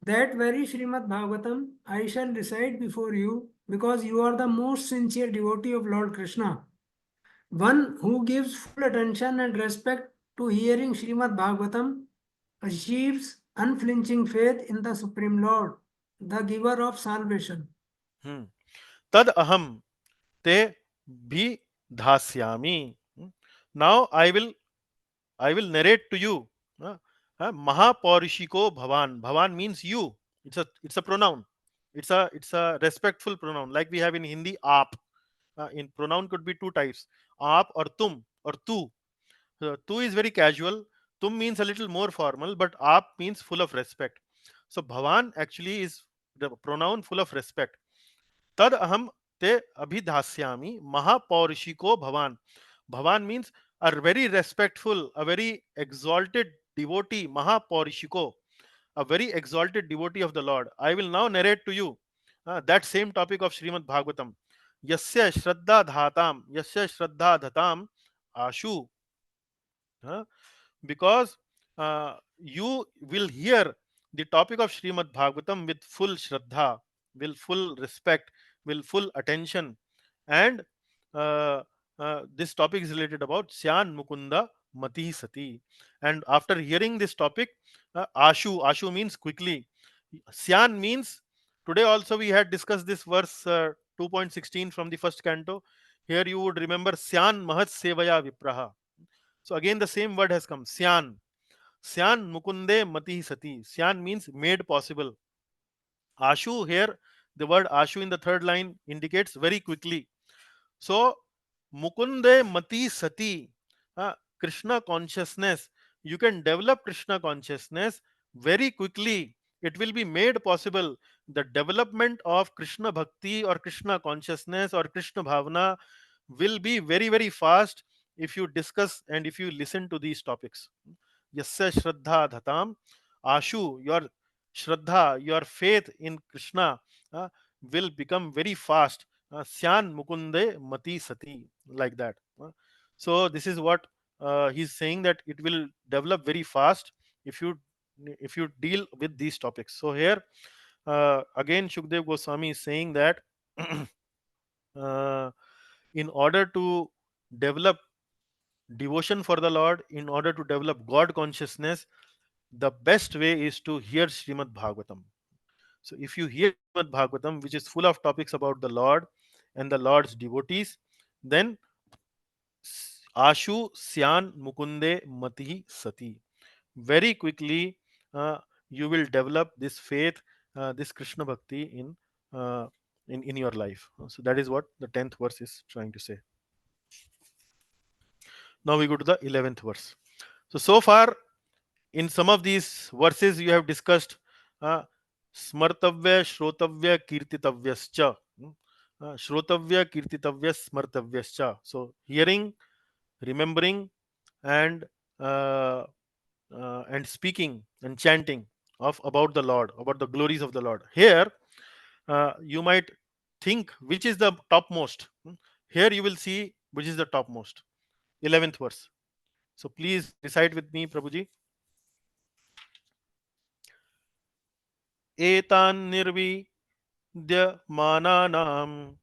[SPEAKER 2] That very Srimad Bhagavatam I shall recite before you, because you are the most sincere devotee of Lord Krishna. One who gives full attention and respect to hearing Srimad Bhagavatam achieves unflinching faith in the Supreme Lord, the giver of salvation.
[SPEAKER 1] Hmm. Tad aham te bhi dhasyami. Now I will narrate to you. Mahaporishiko Bhavan. Bhavan means you. It's a pronoun. It's a respectful pronoun, like we have in Hindi aap. In pronoun could be two types: aap or tum or tu. Tu is very casual. Tum means a little more formal, but aap means full of respect. So Bhavan actually is the pronoun full of respect. Tad aham te abhidhasyami mahaporishiko Bhavan. Bhavan means a very respectful, a very exalted devotee, Mahaporishiko, a very exalted devotee of the Lord. I will now narrate to you that same topic of Srimad Bhagavatam. Yasya Shraddha Dhatam, Ashu. uh, because you will hear the topic of Srimad Bhagavatam with full Shraddha, with full respect, with full attention. And uh, this topic is related about Syan Mukunda Mati Sati. And after hearing this topic, Ashu means quickly. Syan means, today also we had discussed this verse 2.16 from the first canto. Here you would remember Syan Mahat Sevaya Vipraha. So again the same word has come, Syan. Syan Mukunde Mati Sati. Syan means made possible. Ashu here, the word Ashu in the third line indicates very quickly. So Mukunde Mati Sati, Krishna consciousness. You can develop Krishna consciousness very quickly. It will be made possible. The development of Krishna Bhakti or Krishna consciousness or Krishna Bhavana will be very, very fast if you discuss and if you listen to these topics. Yasya Shraddha Dhatam, Ashu, your Shraddha, your faith in Krishna uh, will become very fast. Syan Mukunde Mati Sati, like that. So this is what he's saying, that it will develop very fast if you deal with these topics. So here again Shukdev Goswami is saying that uh, in order to develop devotion for the Lord, in order to develop God consciousness, the best way is to hear Srimad Bhagavatam. So if you hear Srimad Bhagavatam, which is full of topics about the Lord and the Lord's devotees, then Ashu Syan Mukunde Mati Sati. Very quickly, you will develop this faith, this Krishna Bhakti uh, in your life. So that is what the 10th verse is trying to say. Now we go to the 11th verse. So far, in some of these verses, you have discussed uh, Smartavya, Shrotavya, Kirtitavyascha. Shrotavya, Kirtitavya, Smartavyascha. So hearing, remembering, and uh, speaking and chanting of about the Lord, about the glories of the Lord. Here, you might think which is the topmost. Here you will see which is the topmost. 11th verse. So please recite with me, Prabhuji. Etan nirvi Vidyamananam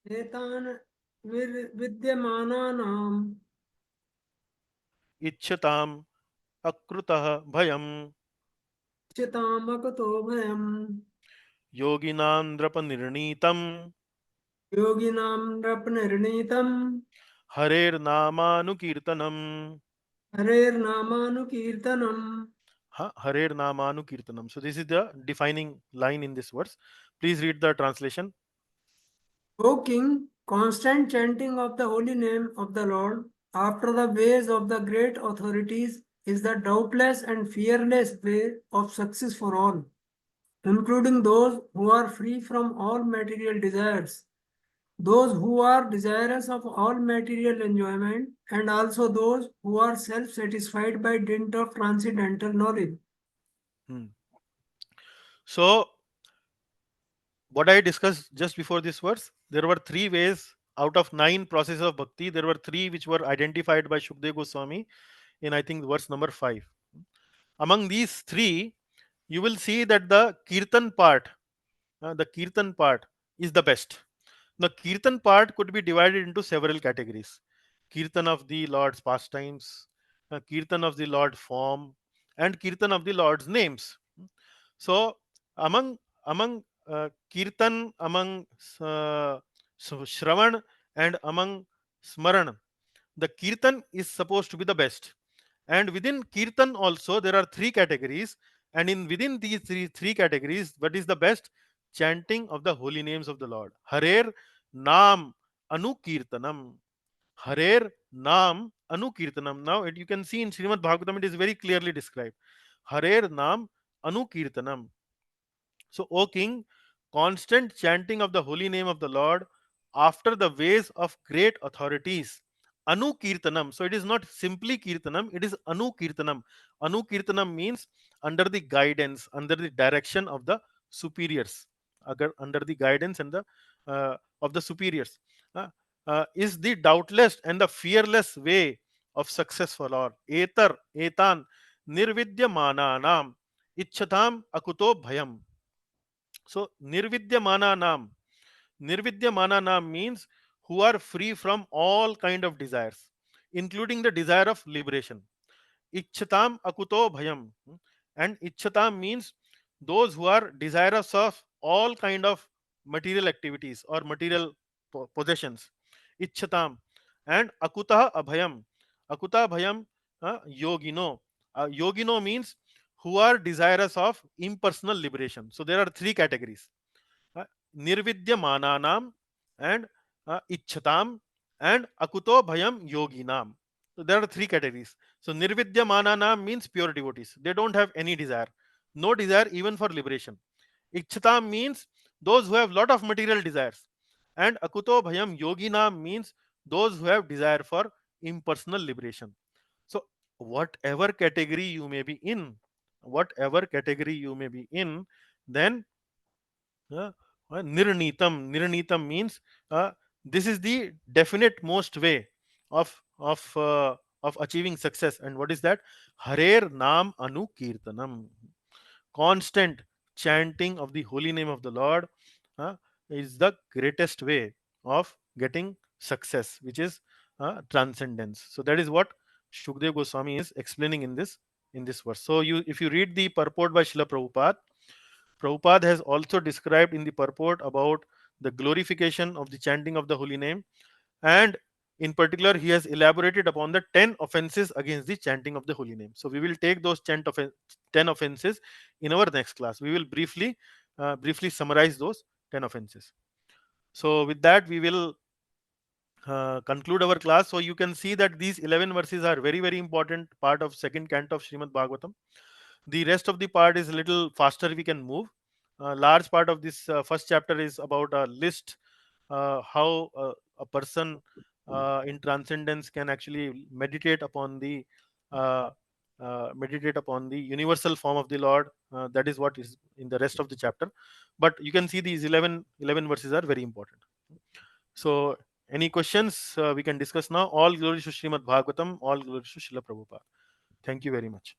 [SPEAKER 2] Etan Vidyamananam
[SPEAKER 1] Ichchatam Akrutah Bhayam
[SPEAKER 2] Chitamakuto Bhayam
[SPEAKER 1] Yoginandrapanirnitam
[SPEAKER 2] Yoginam Rapnirnitam
[SPEAKER 1] Harer Namanukirtanam.
[SPEAKER 2] Harer Namanukirtanam.
[SPEAKER 1] Harer Namanukirtanam. So this is the defining line in this verse. Please read the translation.
[SPEAKER 2] O King, constant chanting of the holy name of the Lord after the ways of the great authorities is the doubtless and fearless way of success for all, including those who are free from all material desires, those who are desirous of all material enjoyment, and also those who are self-satisfied by dint of transcendental knowledge.
[SPEAKER 1] Hmm. So what I discussed just before this verse, there were three ways out of 9 processes of bhakti, there were 3 which were identified by Shukdev Goswami in, I think, verse number 5. Among these 3, you will see that the kirtan part is the best. The kirtan part could be divided into several categories: kirtan of the Lord's pastimes, kirtan of the Lord form, and kirtan of the Lord's names. So among kirtan, among shravan, and among smaran, the kirtan is supposed to be the best. And within kirtan also there are 3 categories, and in within these three categories, what is the best? Chanting of the holy names of the Lord. Harer Nam Anukirtanam. Harer Nam Anukirtanam. Now you can see in Srimad Bhagavatam it is very clearly described. Harer Nam Anukirtanam. So, O king, constant chanting of the holy name of the Lord after the ways of great authorities. Anu Kirtanam. So, it is not simply Kirtanam, it is Anu Kirtanam. Anu Kirtanam means under the guidance, under the direction of the superiors. Under the guidance and the of the superiors. Uh, is the doubtless and the fearless way of success for all. Etan, Nirvidya Mananam, Ichchatam Akuto Bhayam. So Nirvidya Nam means who are free from all kind of desires, including the desire of liberation. Ichchatam akuto bhayam. And ichchatam means those who are desirous of all kind of material activities or material possessions. Ichchatam. And akutah abhayam. Akuta bhayam, yogino. Yogino means who are desirous of impersonal liberation. So there are 3 categories: uh, nirvidyamananam, and ichchatam, and akuto bhayam yoginam. So there are 3 categories. So nirvidyamananam means pure devotees. They don't have any desire, no desire even for liberation. Ichchatam means those who have lot of material desires, and akuto bhayam yoginam means those who have desire for impersonal liberation. So whatever category you may be in, then uh, Nirnitam means this is the definite most way of achieving success. And what is that? Harer Nam Anu Kirtanam. Constant chanting of the holy name of the Lord uh, is the greatest way of getting success, which is transcendence. So that is what Shukdev Goswami is explaining in this verse. So if you read the purport by Srila Prabhupada, Prabhupada has also described in the purport about the glorification of the chanting of the holy name, and in particular, he has elaborated upon the 10 offenses against the chanting of the holy name. So we will take those 10 offenses in our next class. We will briefly summarize those 10 offenses. So with that, we will conclude our class. So you can see that these 11 verses are very, very important part of second canto of Srimad Bhagavatam. The rest of the part is a little faster, we can move. Large part of this first chapter is about a list, how a person in transcendence can actually uh, meditate upon the universal form of the Lord. That is what is in the rest of the chapter. But you can see these 11 verses are very important. So any questions we can discuss now. All glory to Srimad Bhagavatam, all glory to Srila Prabhupada. Thank you very much.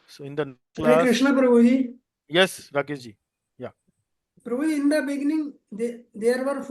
[SPEAKER 1] So in the next
[SPEAKER 2] Hare
[SPEAKER 1] class,
[SPEAKER 2] Krishna Prabhuji.
[SPEAKER 1] yes, Rakesh ji. Yeah.
[SPEAKER 2] Prabhuji, in the beginning, there were